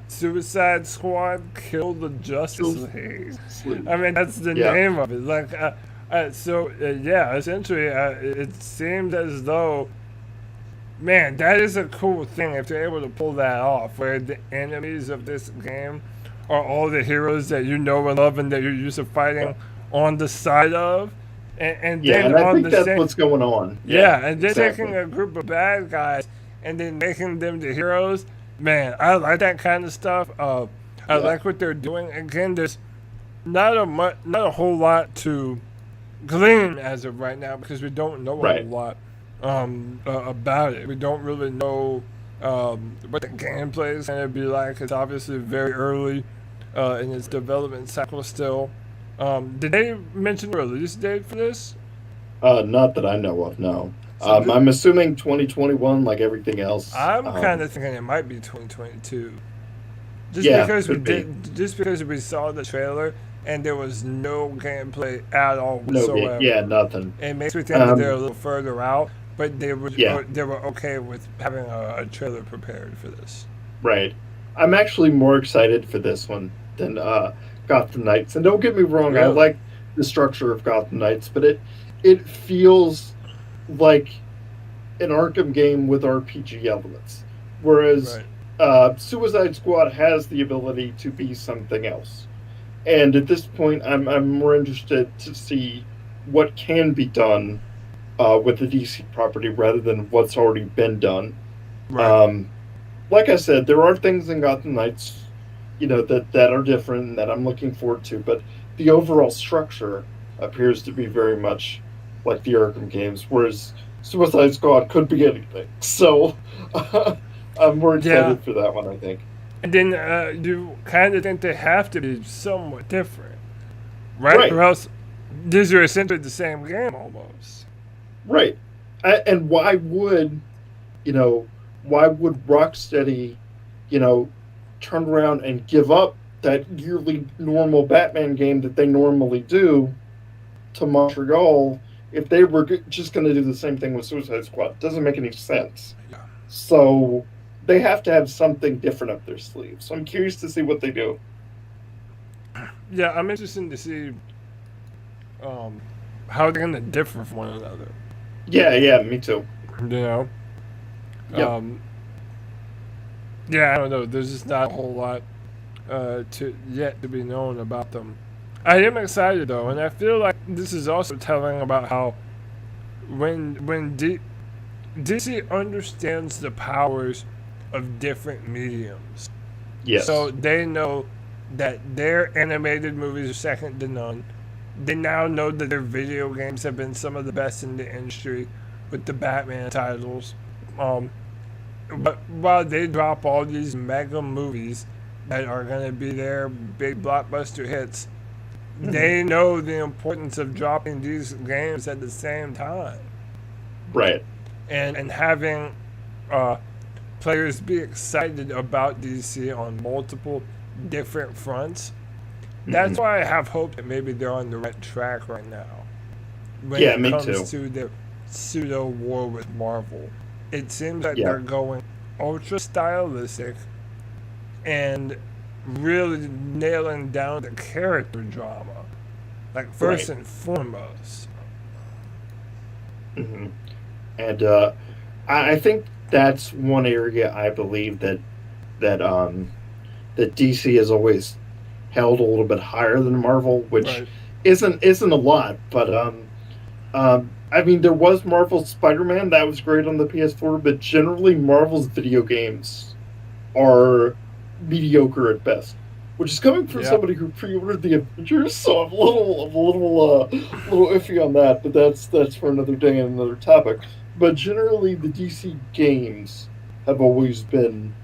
Speaker 1: Suicide Squad kill the Justice
Speaker 2: kills
Speaker 1: League.
Speaker 2: sleep.
Speaker 1: I mean, that's the
Speaker 2: Yeah,
Speaker 1: name of it. Yeah, essentially, it seems as though, man, that is a cool thing if you're able to pull that off, where the enemies of this game are all the heroes that you know and love and that you're used to
Speaker 2: yeah,
Speaker 1: fighting on the side of, and
Speaker 2: yeah.
Speaker 1: then
Speaker 2: And I
Speaker 1: on
Speaker 2: think
Speaker 1: the
Speaker 2: that's
Speaker 1: same.
Speaker 2: what's going on. Yeah,
Speaker 1: Yeah, and then taking
Speaker 2: exactly.
Speaker 1: a group of bad guys and then making them the heroes. Man, I like that kind of stuff. I
Speaker 2: Yeah,
Speaker 1: like what they're doing. Again, there's not a whole lot to glean as of right now because we don't know a whole
Speaker 2: right.
Speaker 1: lot about it. We don't really know what the gameplay is going to be like. It's obviously very early in its development cycle still. Did they mention the release date for this?
Speaker 2: Not that I know of. No.
Speaker 1: So
Speaker 2: I'm assuming 2021, like everything else.
Speaker 1: I'm kind of thinking it might be 2022,
Speaker 2: Yeah, could be.
Speaker 1: just because we saw the trailer and there was no gameplay at all
Speaker 2: No game. Yeah,
Speaker 1: whatsoever.
Speaker 2: nothing.
Speaker 1: It makes me think that they're a
Speaker 2: Um,
Speaker 1: little further out, but
Speaker 2: yeah,
Speaker 1: they were okay with having a trailer prepared for this.
Speaker 2: right. I'm actually more excited for this one than Gotham Knights. And don't get me wrong, I
Speaker 1: Really?
Speaker 2: like the structure of Gotham Knights, but it feels like an Arkham game with RPG elements, whereas
Speaker 1: Right.
Speaker 2: Suicide Squad has the ability to be something else. And at this point, I'm more interested to see what can be done with the DC property rather than what's already been done.
Speaker 1: Right.
Speaker 2: Um, like I said, there are things in Gotham Knights, that are different and that I'm looking forward to, but the overall structure appears to be very much like the Arkham games, whereas Suicide Squad could be anything. So I'm more
Speaker 1: Yeah.
Speaker 2: excited for that one, I think.
Speaker 1: And then you kind of think they have to be somewhat different, right?
Speaker 2: Right,
Speaker 1: Or else these are essentially the same game almost.
Speaker 2: right. And you know, why would Rocksteady, you know, turn around and give up that yearly normal Batman game that they normally do to Montreal if they were just going to do the same thing with Suicide Squad? Doesn't make any sense.
Speaker 1: Yeah.
Speaker 2: So they have to have something different up their sleeve. So I'm curious to see what they do.
Speaker 1: Yeah, I'm interested to see how they're gonna differ from one another.
Speaker 2: Yeah, me too.
Speaker 1: You know,
Speaker 2: Yep.
Speaker 1: yeah, I don't know. There's just not a whole lot to be known about them. I am excited though, and I feel like this is also telling about how when DC understands the powers of different mediums.
Speaker 2: Yes.
Speaker 1: So they know that their animated movies are second to none. They now know that their video games have been some of the best in the industry with the Batman titles. But while they drop all these mega movies that are going to be their big blockbuster hits, they know the importance of dropping these games at the same time.
Speaker 2: Right.
Speaker 1: And having players be excited about DC on multiple different fronts. That's why I have hope that maybe they're on the right track right now. When
Speaker 2: Yeah,
Speaker 1: it
Speaker 2: me
Speaker 1: comes
Speaker 2: too.
Speaker 1: to their pseudo war with Marvel, it seems like
Speaker 2: Yeah.
Speaker 1: they're going ultra stylistic and really nailing down the character drama, like first
Speaker 2: Right.
Speaker 1: and foremost.
Speaker 2: And I think that's one area I believe that that DC has always held a little bit higher than Marvel, which
Speaker 1: Right.
Speaker 2: isn't a lot, but I mean, there was Marvel's Spider-Man that was great on the PS4, but generally Marvel's video games are mediocre at best. Which is coming from
Speaker 1: Yeah.
Speaker 2: somebody who pre-ordered the Avengers, so I'm a little iffy on that. But that's for another day and another topic. But generally, the DC games have always been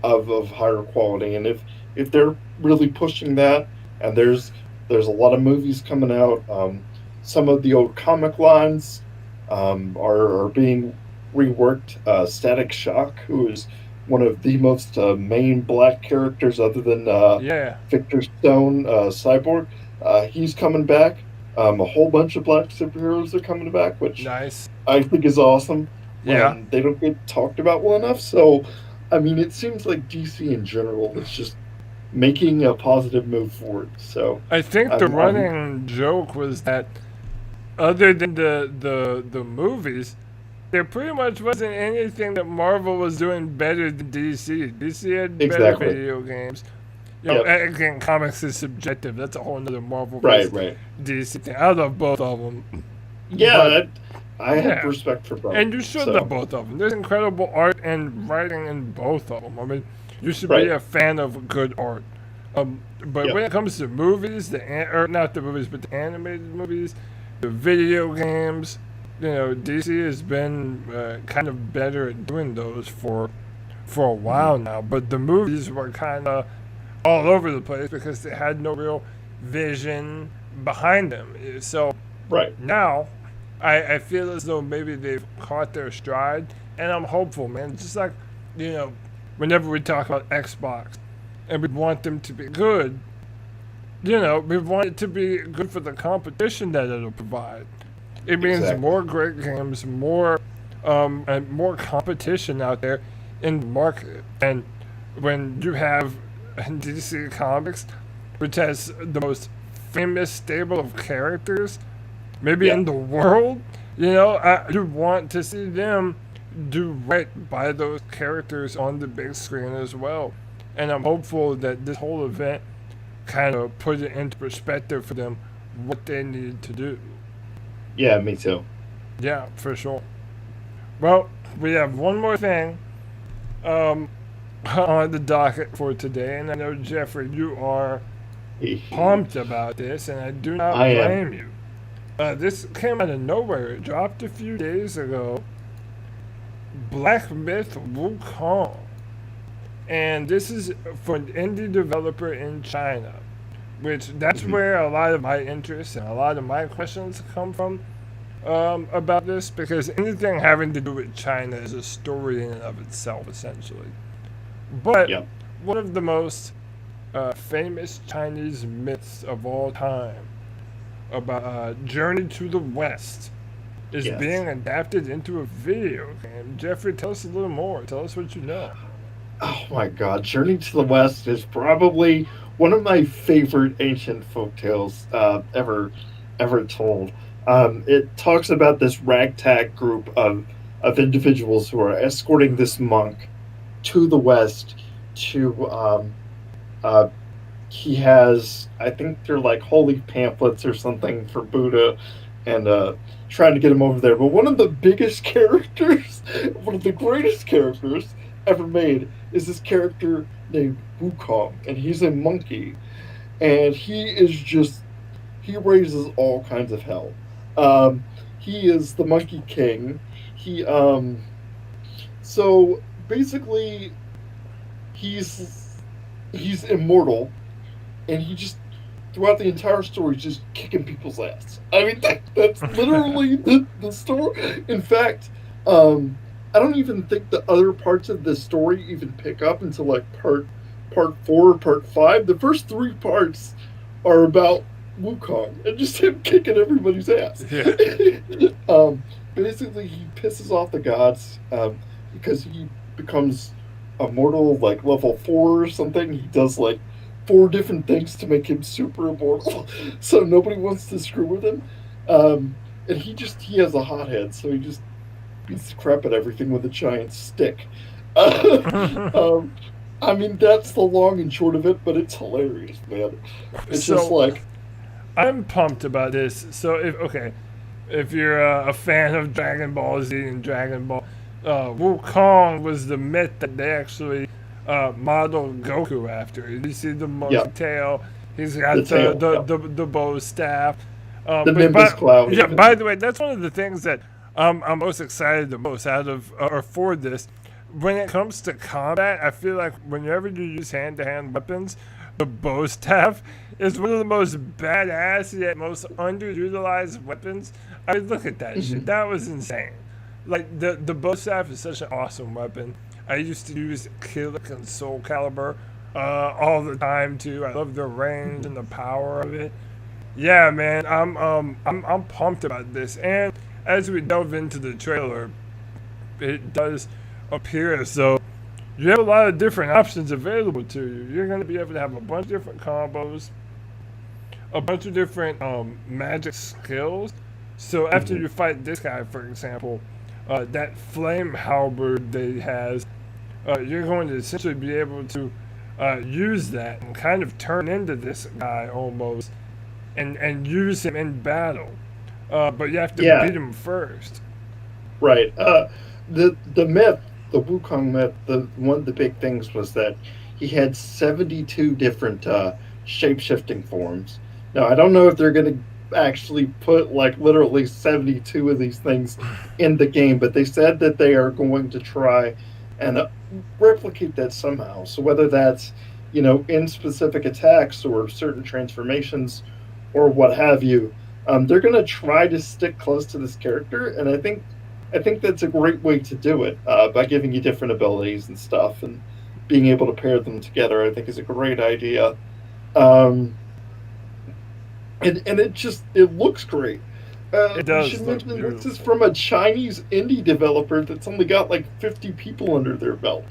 Speaker 2: of higher quality, and if they're really pushing that, and there's a lot of movies coming out. Some of the old comic lines are being reworked. Static Shock, who is one of the most main black characters other than
Speaker 1: Yeah.
Speaker 2: Victor Stone, Cyborg, he's coming back. A whole bunch of black superheroes are coming back, which
Speaker 1: Nice.
Speaker 2: I think is awesome.
Speaker 1: Yeah.
Speaker 2: They don't get talked about well enough. So, I mean, it seems like DC in general is just making a positive move forward. So,
Speaker 1: I think the
Speaker 2: I'm-
Speaker 1: running joke was that other than the movies, there pretty much wasn't anything that Marvel was doing better than DC. DC had better
Speaker 2: Exactly.
Speaker 1: video games. You know,
Speaker 2: Yep.
Speaker 1: again, comics is subjective. That's a whole nother Marvel
Speaker 2: right,
Speaker 1: versus
Speaker 2: right.
Speaker 1: DC thing. I love both of them.
Speaker 2: Yeah,
Speaker 1: But-
Speaker 2: I have
Speaker 1: Yeah.
Speaker 2: respect for both.
Speaker 1: And you should
Speaker 2: so,
Speaker 1: love both of them. There's incredible art and writing in both of them. I mean, you should be
Speaker 2: Right.
Speaker 1: a fan of good art. But
Speaker 2: Yep.
Speaker 1: when it comes to movies, or not the movies, but the animated movies, the video games, you know, DC has been kind of better at doing those for a while now. But the movies were kind of all over the place because they had no real vision behind them. So
Speaker 2: Right.
Speaker 1: now, I feel as though maybe they've caught their stride, and I'm hopeful, man. Just like, you know, whenever we talk about Xbox, and we want them to be good, you know, we want it to be good for the competition that it'll provide. It means
Speaker 2: Exactly.
Speaker 1: more great games, more and more competition out there in the market. And when you have DC Comics, which has the most famous stable of characters, maybe
Speaker 2: Yeah.
Speaker 1: in the world, you know, you want to see them do right by those characters on the big screen as well. And I'm hopeful that this whole event kind of put it into perspective for them what they need to do.
Speaker 2: Yeah, me too.
Speaker 1: Yeah, for sure. Well, we have one more thing on the docket for today, and I know, Jeffrey, you are pumped about this, and I do not
Speaker 2: I am.
Speaker 1: blame you. This came out of nowhere. It dropped a few days ago. Black Myth Wukong. And this is for an indie developer in China, which that's where a lot of my interest and a lot of my questions come from about this, because anything having to do with China is a story in and of itself, essentially. But
Speaker 2: Yep.
Speaker 1: one of the most famous Chinese myths of all time about Journey to the West is
Speaker 2: Yes.
Speaker 1: being adapted into a video game. Jeffrey, tell us a little more. Tell us what you know.
Speaker 2: Oh my God, Journey to the West is probably one of my favorite ancient folktales ever told. It talks about this ragtag group of individuals who are escorting this monk to the West to uh, he has, I think they're like holy pamphlets or something for Buddha, and trying to get him over there. But one of the biggest characters, one of the greatest characters ever made, is this character named Wukong, and he's a monkey, and he raises all kinds of hell. He is the Monkey King. He so basically he's immortal, and he just throughout the entire story just kicking people's ass. I mean that's literally the story. In fact, I don't even think the other parts of the story even pick up until like part four or part five. The first three parts are about Wukong and just him kicking everybody's ass.
Speaker 1: Yeah.
Speaker 2: Basically, he pisses off the gods because he becomes immortal, like level four or something. He does like four different things to make him super immortal, so nobody wants to screw with him. And he has a hot head, so he just beats the crap at everything with a giant stick. um, I mean, that's the long and short of it, but it's hilarious, man. It's just
Speaker 1: So
Speaker 2: like,
Speaker 1: I'm pumped about this. So if you're a fan of Dragon Ball Z and Dragon Ball, Wukong was the myth that they actually modeled Goku after. You see the monkey
Speaker 2: yeah,
Speaker 1: tail. He's got
Speaker 2: the tail, yeah.
Speaker 1: the bow staff.
Speaker 2: The Nimbus cloud.
Speaker 1: Yeah. By the way, that's one of the things that I'm most excited the most out of or for this. When it comes to combat, I feel like whenever you use hand-to-hand weapons, the bow staff is one of the most badass yet most underutilized weapons. I mean, look at that shit. That was insane. Like the bow staff is such an awesome weapon. I used to use Killick and Soul Calibur all the time too. I love the range and the power of it. Yeah, man, I'm pumped about this. And as we delve into the trailer, it does appear as though you have a lot of different options available to you. You're going to be able to have a bunch of different combos, a bunch of different magic skills. So after you fight this guy, for example, that flame halberd that he has, you're going to essentially be able to use that and kind of turn into this guy almost and use him in battle. But you have to
Speaker 2: Yeah,
Speaker 1: beat him first.
Speaker 2: right. The myth, the Wukong myth, the one of the big things was that he had 72 different shape shifting forms. Now I don't know if they're going to actually put like literally 72 of these things in the game, but they said that they are going to try and replicate that somehow. So whether that's in specific attacks or certain transformations or what have you, they're going to try to stick close to this character, and I think that's a great way to do it by giving you different abilities and stuff, and being able to pair them together. I think is a great idea, um, and it looks great.
Speaker 1: It
Speaker 2: We
Speaker 1: does
Speaker 2: should
Speaker 1: look
Speaker 2: mention this is
Speaker 1: beautiful.
Speaker 2: from a Chinese indie developer that's only got like 50 people under their belt,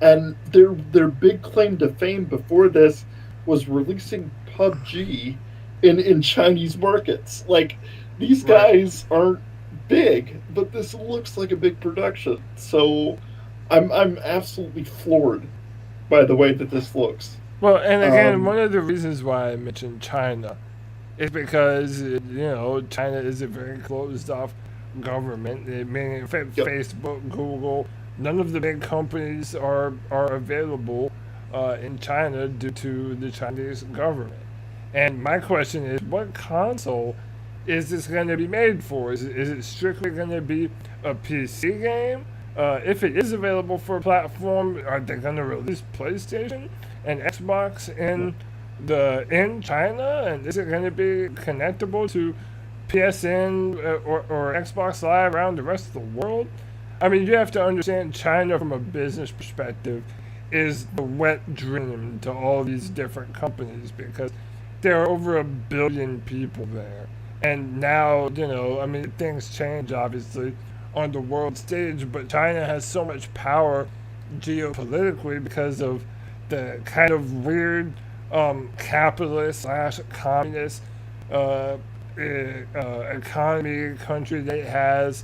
Speaker 2: and their big claim to fame before this was releasing PUBG in Chinese markets. Like these
Speaker 1: Right.
Speaker 2: guys aren't big, but this looks like a big production. So I'm absolutely floored by the way that this looks.
Speaker 1: Well, and again,
Speaker 2: Um,
Speaker 1: one of the reasons why I mentioned China is because China is a very closed off government. Meaning
Speaker 2: yep.
Speaker 1: Facebook, Google, none of the big companies are available in China due to the Chinese government. And my question is, what console is this going to be made for? Is it strictly going to be a PC game? If it is available for a platform, are they going to release PlayStation and Xbox in China? And is it going to be connectable to PSN or Xbox Live around the rest of the world? I mean, you have to understand China from a business perspective is the wet dream to all these different companies because there are over 1 billion people there. And now, I mean, things change obviously on the world stage, but China has so much power geopolitically because of the kind of weird capitalist / communist uh, economy country that it has,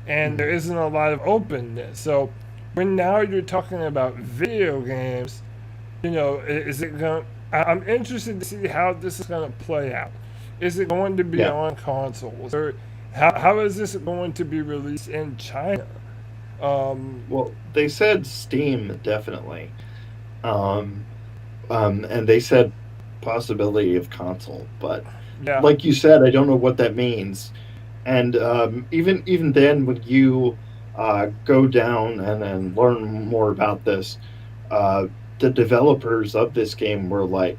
Speaker 1: and there isn't a lot of openness. So when now you're talking about video games, is it going? I'm interested to see how this is going to play out. Is it going to be on consoles, or how is this going to be released in China?
Speaker 2: Well, they said Steam definitely, and they said possibility of console, but like you said, I don't know what that means. And even then, when you go down and learn more about this, the developers of this game were like,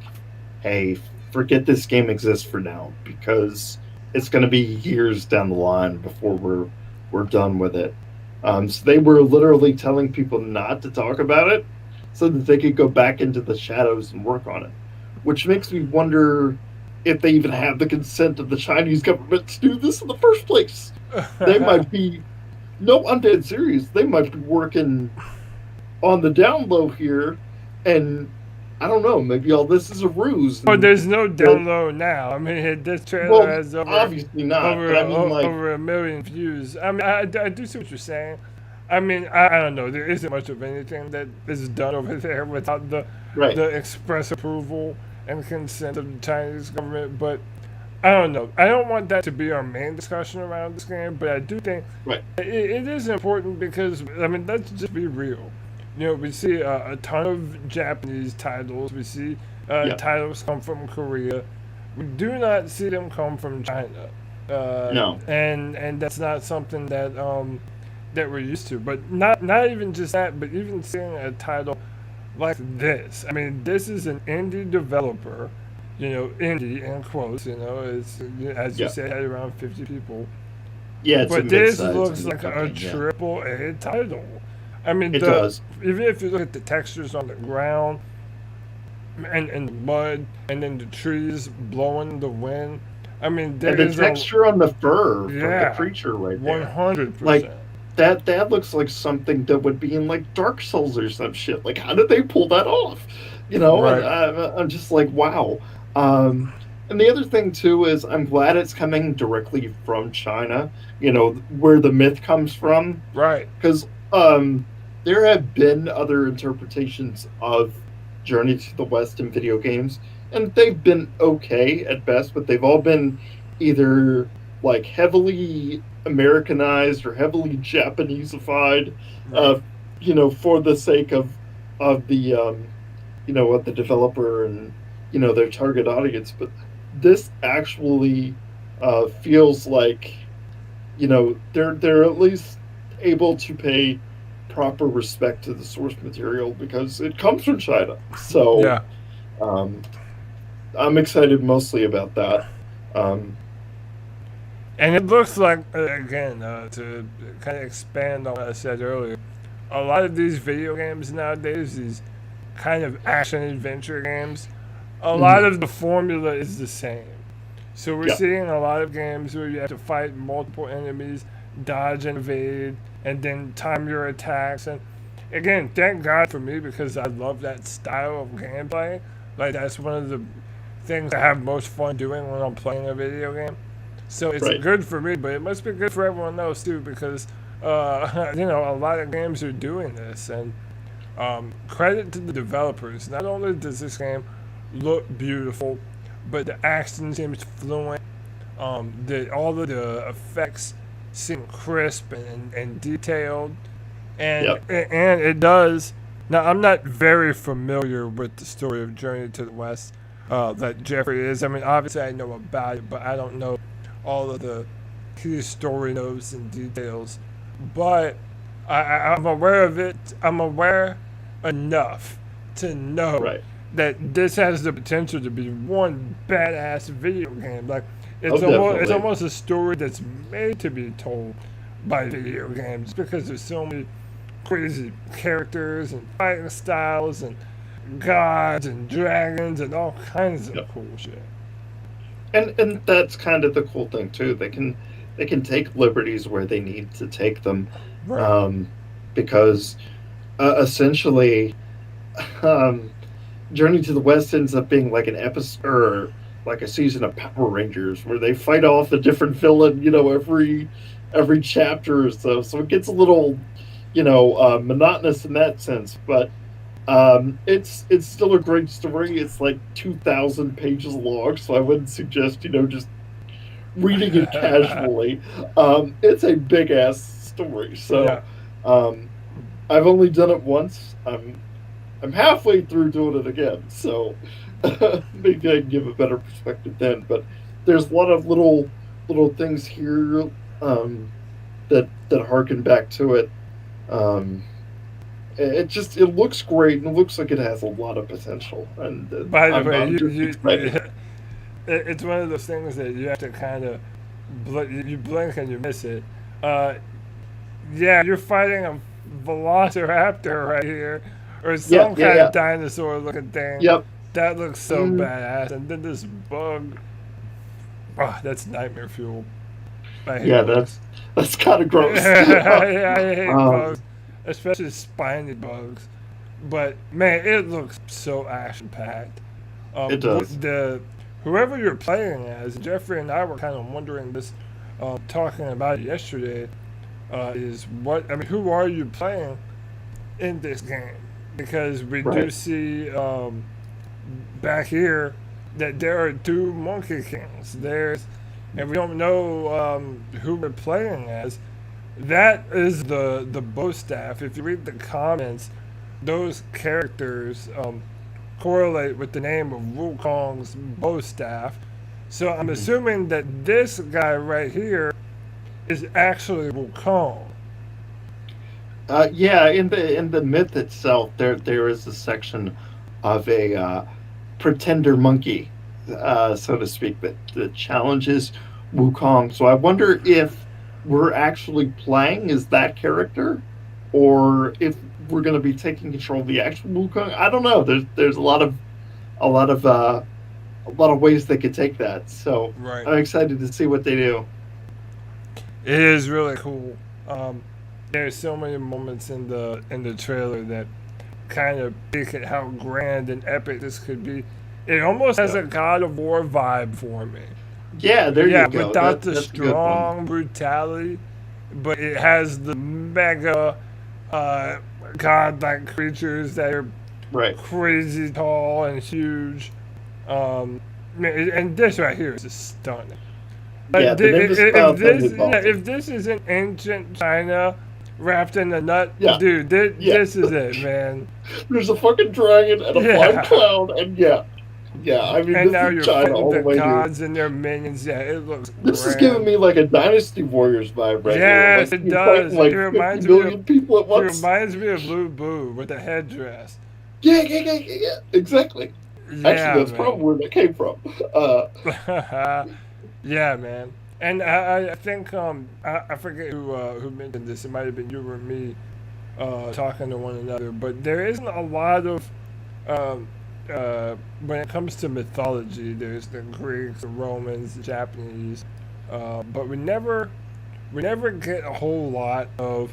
Speaker 2: "Hey, forget this game exists for now because it's going to be years down the line before we're done with it." So they were literally telling people not to talk about it so that they could go back into the shadows and work on it, which makes me wonder if they even have the consent of the Chinese government to do this in the first place. They might be, no, I'm dead serious, they might be working on the down low here, and I don't know, maybe all this is a ruse.
Speaker 1: But there's no down low now. I mean, this trailer has
Speaker 2: obviously not,
Speaker 1: over 1 million views. I mean, I do see what you're saying. I mean, I don't know. There isn't much of anything that is done over there without the express approval and consent of the Chinese government. But I don't know. I don't want that to be our main discussion around this game, but I do think it is important because, I mean, let's just be real. We see a ton of Japanese titles. We see titles come from Korea. We do not see them come from China.
Speaker 2: No.
Speaker 1: And that's not something that that we're used to. But not even just that, but even seeing a title like this. I mean, this is an indie developer, indie in quotes, it's, as you said, around 50 people.
Speaker 2: Yeah,
Speaker 1: but this looks like a AAA title. I mean,
Speaker 2: it does.
Speaker 1: Even if you look at the textures on the ground and the mud, and then the trees blowing the wind, I mean,
Speaker 2: and the texture on the fur from the creature right there.
Speaker 1: 100%.
Speaker 2: Like, that looks like something that would be in, like, Dark Souls or some shit. Like, how did they pull that off?
Speaker 1: Right.
Speaker 2: I'm just like, wow. And the other thing, too, is I'm glad it's coming directly from China, where the myth comes from.
Speaker 1: Right.
Speaker 2: Because there have been other interpretations of Journey to the West in video games, and they've been okay at best, but they've all been either, like, heavily Americanized or heavily Japaneseified, for the sake of the, of the developer and, their target audience. But this actually feels like, they're at least able to pay proper respect to the source material because it comes from China. So I'm excited mostly about that.
Speaker 1: And it looks like, again, to kind of expand on what I said earlier, a lot of these video games nowadays, these kind of action-adventure games, a lot of the formula is the same. So we're seeing a lot of games where you have to fight multiple enemies, dodge and evade, and then time your attacks. And again, thank God for me because I love that style of gameplay. Like, that's one of the things I have most fun doing when I'm playing a video game. So it's good for me, but it must be good for everyone else too because, a lot of games are doing this. And credit to the developers. Not only does this game look beautiful, but the action seems fluent. All of the effects seem crisp and detailed. And it does. Now, I'm not very familiar with the story of Journey to the West that Jeffrey is. I mean, obviously I know about it, but I don't know all of the key story notes and details. But I'm aware of it. I'm aware enough to know that this has the potential to be one badass video game. Like, it's almost a story that's made to be told by video games because there's so many crazy characters and fighting styles and gods and dragons and all kinds of cool shit.
Speaker 2: And that's kind of the cool thing too. They can take liberties where they need to take them, because essentially, um, Journey to the West ends up being like an episode or like a season of Power Rangers where they fight off a different villain, every chapter or so. So it gets a little, monotonous in that sense. But it's still a great story. It's like 2,000 pages long, so I wouldn't suggest just reading it casually. It's a big ass story. So
Speaker 1: Yeah.
Speaker 2: I've only done it once. I'm halfway through doing it again, so maybe I can give a better perspective then. But there's a lot of little things here that harken back to it. It looks great and it looks like it has a lot of potential. And
Speaker 1: By the way,
Speaker 2: I'm just excited.
Speaker 1: it's one of those things that you have to kind of you blink and you miss it. Uh, yeah, you're fighting a velociraptor right here, or some kind of dinosaur-looking thing.
Speaker 2: Yep.
Speaker 1: That looks so badass. And then this bug. Oh, that's nightmare fuel. I hate bugs.
Speaker 2: that's kind of gross.
Speaker 1: I hate bugs, especially spiny bugs. But man, it looks so action-packed.
Speaker 2: It does.
Speaker 1: Whoever you're playing as, Jeffrey and I were kind of wondering this, talking about it yesterday. Who are you playing in this game? Because we do see back here that there are two Monkey Kings. And we don't know who we're playing as. That is the bow staff. If you read the comments, those characters correlate with the name of Wukong's bow staff. So I'm assuming that this guy right here is actually Wukong.
Speaker 2: In the myth itself, there is a section of a pretender monkey, so to speak, that challenges Wukong. So I wonder if we're actually playing as that character, or if we're going to be taking control of the actual Wukong. I don't know. There's a lot of ways they could take that. So I'm excited to see what they do.
Speaker 1: It is really cool. There's so many moments in the trailer that kind of peek at how grand and epic this could be. It almost has a God of War vibe for me.
Speaker 2: Yeah, there you go.
Speaker 1: Without the strong brutality, but it has the mega godlike creatures that are crazy tall and huge. And this right here is just stunning. If this is an ancient China wrapped in a nut, dude, this is it, man.
Speaker 2: There's a fucking dragon and a flying cloud, and I mean,
Speaker 1: and
Speaker 2: this
Speaker 1: now
Speaker 2: is
Speaker 1: you're
Speaker 2: China all the
Speaker 1: fighting
Speaker 2: way
Speaker 1: the
Speaker 2: through.
Speaker 1: gods and their minions. Yeah, it looks.
Speaker 2: This is giving me like a Dynasty Warriors vibe right
Speaker 1: here. Yes, it does.
Speaker 2: Like
Speaker 1: it reminds
Speaker 2: 50 million people at once.
Speaker 1: It reminds me of Blue Boo with the headdress.
Speaker 2: Yeah, exactly.
Speaker 1: Yeah,
Speaker 2: actually, that's probably where that came from.
Speaker 1: Yeah, man. And I think I forget who mentioned this. It might have been you or me talking to one another. But there isn't a lot of when it comes to mythology. There's the Greeks, the Romans, the Japanese, but we never get a whole lot of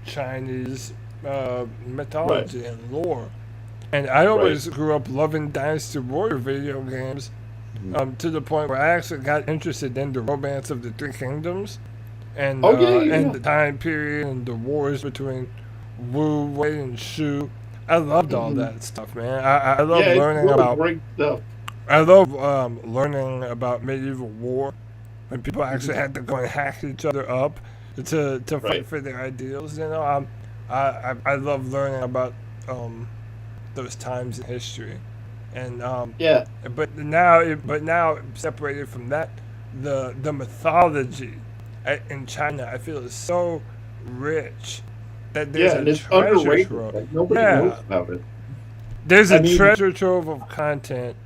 Speaker 1: Chinese mythology and lore. And I always grew up loving Dynasty Warrior video games. To the point where I actually got interested in the romance of the Three Kingdoms and and the time period and the wars between Wu, Wei, and Shu. I loved all that stuff, man. I love learning about
Speaker 2: great stuff.
Speaker 1: I love learning about medieval war when people actually had to go and hack each other up to fight for their ideals. I love learning about those times in history. And but now separated from that, the mythology in China, I feel, is so rich that there's a treasure trove.
Speaker 2: Like, nobody knows about it.
Speaker 1: There's a treasure trove of content.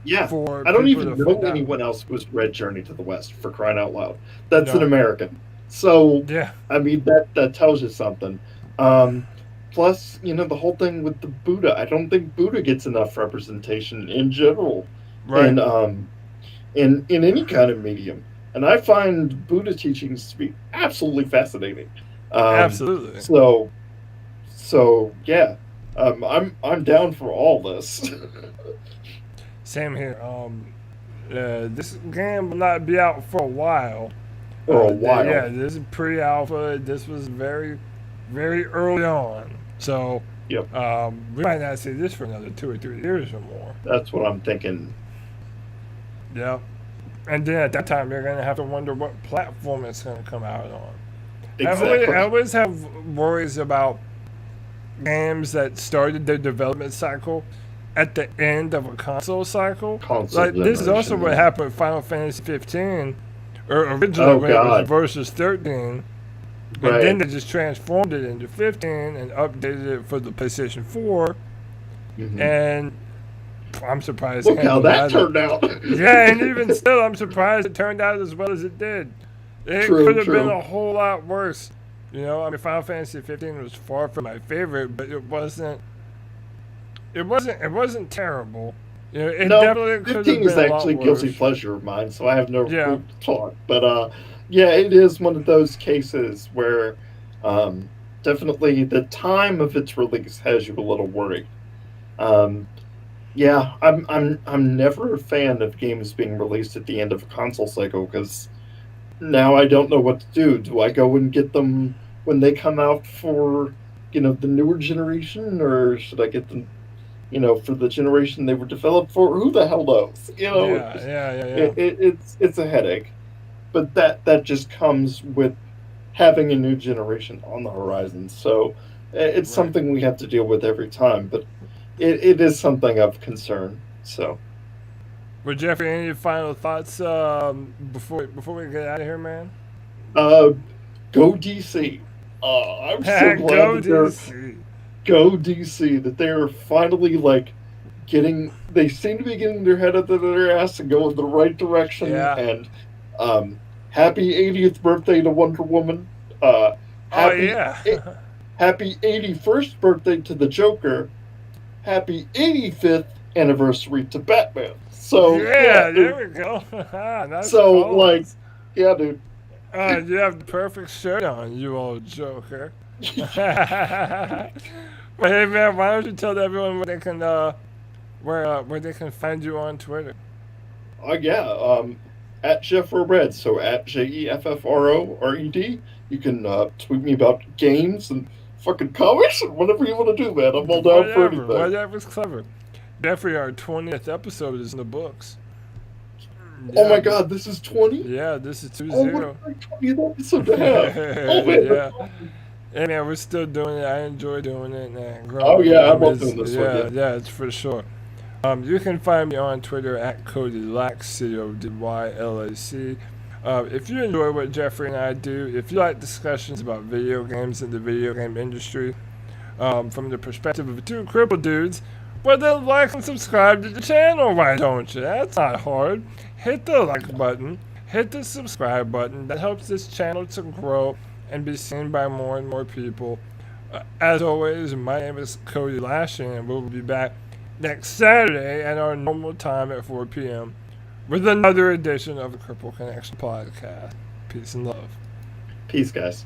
Speaker 2: Yeah,
Speaker 1: for
Speaker 2: I don't even know
Speaker 1: out.
Speaker 2: anyone else who's read Journey to the West, for crying out loud. That's an American. So I mean that tells you something. Plus, the whole thing with the Buddha. I don't think Buddha gets enough representation in general, in any kind of medium. And I find Buddha teachings to be absolutely fascinating.
Speaker 1: Absolutely.
Speaker 2: So yeah, I'm down for all this.
Speaker 1: Same here. This game will not be out for a while.
Speaker 2: For a while.
Speaker 1: Yeah, this is pre-alpha. This was very, very early on. So
Speaker 2: Yep,
Speaker 1: we might not see this for another 2 or 3 years or more.
Speaker 2: that's what I'm thinking.
Speaker 1: Yep. And then at that time, you're going to have to wonder what platform it's going to come out on.
Speaker 2: Exactly.
Speaker 1: I always have worries about games that started their development cycle at the end of a console cycle.
Speaker 2: Console
Speaker 1: Like this is also
Speaker 2: generation,
Speaker 1: what
Speaker 2: yeah.
Speaker 1: happened with Final Fantasy 15, or originally
Speaker 2: Oh
Speaker 1: when it was
Speaker 2: God.
Speaker 1: Versus 13, and
Speaker 2: Right.
Speaker 1: then they just transformed it into 15 and updated it for the PlayStation 4.
Speaker 2: Mhm.
Speaker 1: And I'm surprised.
Speaker 2: Look how
Speaker 1: handled
Speaker 2: that
Speaker 1: either.
Speaker 2: turned out.
Speaker 1: Yeah, and even still, I'm surprised it turned out as well as it did. It
Speaker 2: True,
Speaker 1: could have been
Speaker 2: true.
Speaker 1: a whole lot worse. You know, I mean, Final Fantasy 15 was far from my favorite, but it wasn't. It wasn't terrible. You know, it
Speaker 2: No,
Speaker 1: definitely could have
Speaker 2: 15
Speaker 1: been
Speaker 2: is
Speaker 1: a lot
Speaker 2: actually guilty
Speaker 1: worse.
Speaker 2: pleasure of mine, so I have no
Speaker 1: Yeah,
Speaker 2: proof to talk. But yeah, it is one of those cases where definitely the time of its release has you a little worried. Um, yeah, I'm never a fan of games being released at the end of a console cycle because now I don't know what to do. Do I go and get them when they come out for the newer generation, or should I get them for the generation they were developed for? Who the hell knows?
Speaker 1: yeah.
Speaker 2: It's a headache, but that just comes with having a new generation on the horizon. So it's
Speaker 1: Right.
Speaker 2: something we have to deal with every time, but it is something of concern. So
Speaker 1: Well, Jeffrey, any final thoughts before we get out of here, man?
Speaker 2: uh, go DC. I'm so glad
Speaker 1: Go
Speaker 2: that they're
Speaker 1: DC.
Speaker 2: go DC that they're finally like getting. They seem to be getting their head out of their ass and going the right direction.
Speaker 1: Yeah.
Speaker 2: And happy 80th birthday to Wonder Woman. Uh,
Speaker 1: Oh
Speaker 2: happy
Speaker 1: yeah.
Speaker 2: happy 81st birthday to the Joker. Happy 85th anniversary to Batman. So
Speaker 1: Yeah,
Speaker 2: yeah,
Speaker 1: there we go. Nice
Speaker 2: so like
Speaker 1: calls.
Speaker 2: yeah, dude.
Speaker 1: You have the perfect shirt on, you old joker. But hey, man, why don't you tell everyone where they can find you on Twitter?
Speaker 2: Yeah, at Jeffrored, so at JEFFRORED. You can tweet me about games and fucking comics and whatever you want to do, man. I'm all down for anything.
Speaker 1: Whatever's clever. Jeffrey, our 20th episode is in the books.
Speaker 2: Oh my
Speaker 1: Yeah,
Speaker 2: god, this is 20?
Speaker 1: yeah, this is
Speaker 2: Oh, what
Speaker 1: 2-0.
Speaker 2: a great 20th episode to have. Oh man,
Speaker 1: Yeah. Hey man, we're still doing it. I enjoy doing it, and
Speaker 2: oh
Speaker 1: growing
Speaker 2: yeah, I
Speaker 1: them
Speaker 2: love
Speaker 1: is
Speaker 2: doing this
Speaker 1: yeah,
Speaker 2: with you.
Speaker 1: yeah, it's for sure. You can find me on Twitter at Cody Lack, CODYLAC. If you enjoy what Jeffrey and I do, if you like discussions about video games and the video game industry, from the perspective of two cripple dudes, well then like and subscribe to the channel, why don't you? That's not hard. Hit the like button, hit the subscribe button. That helps this channel to grow and be seen by more and more people. As always, my name is Cody Lashing, and we'll be back next Saturday at our normal time at 4 p.m. with another edition of the Cripple Connection podcast. Peace and love.
Speaker 2: Peace, guys.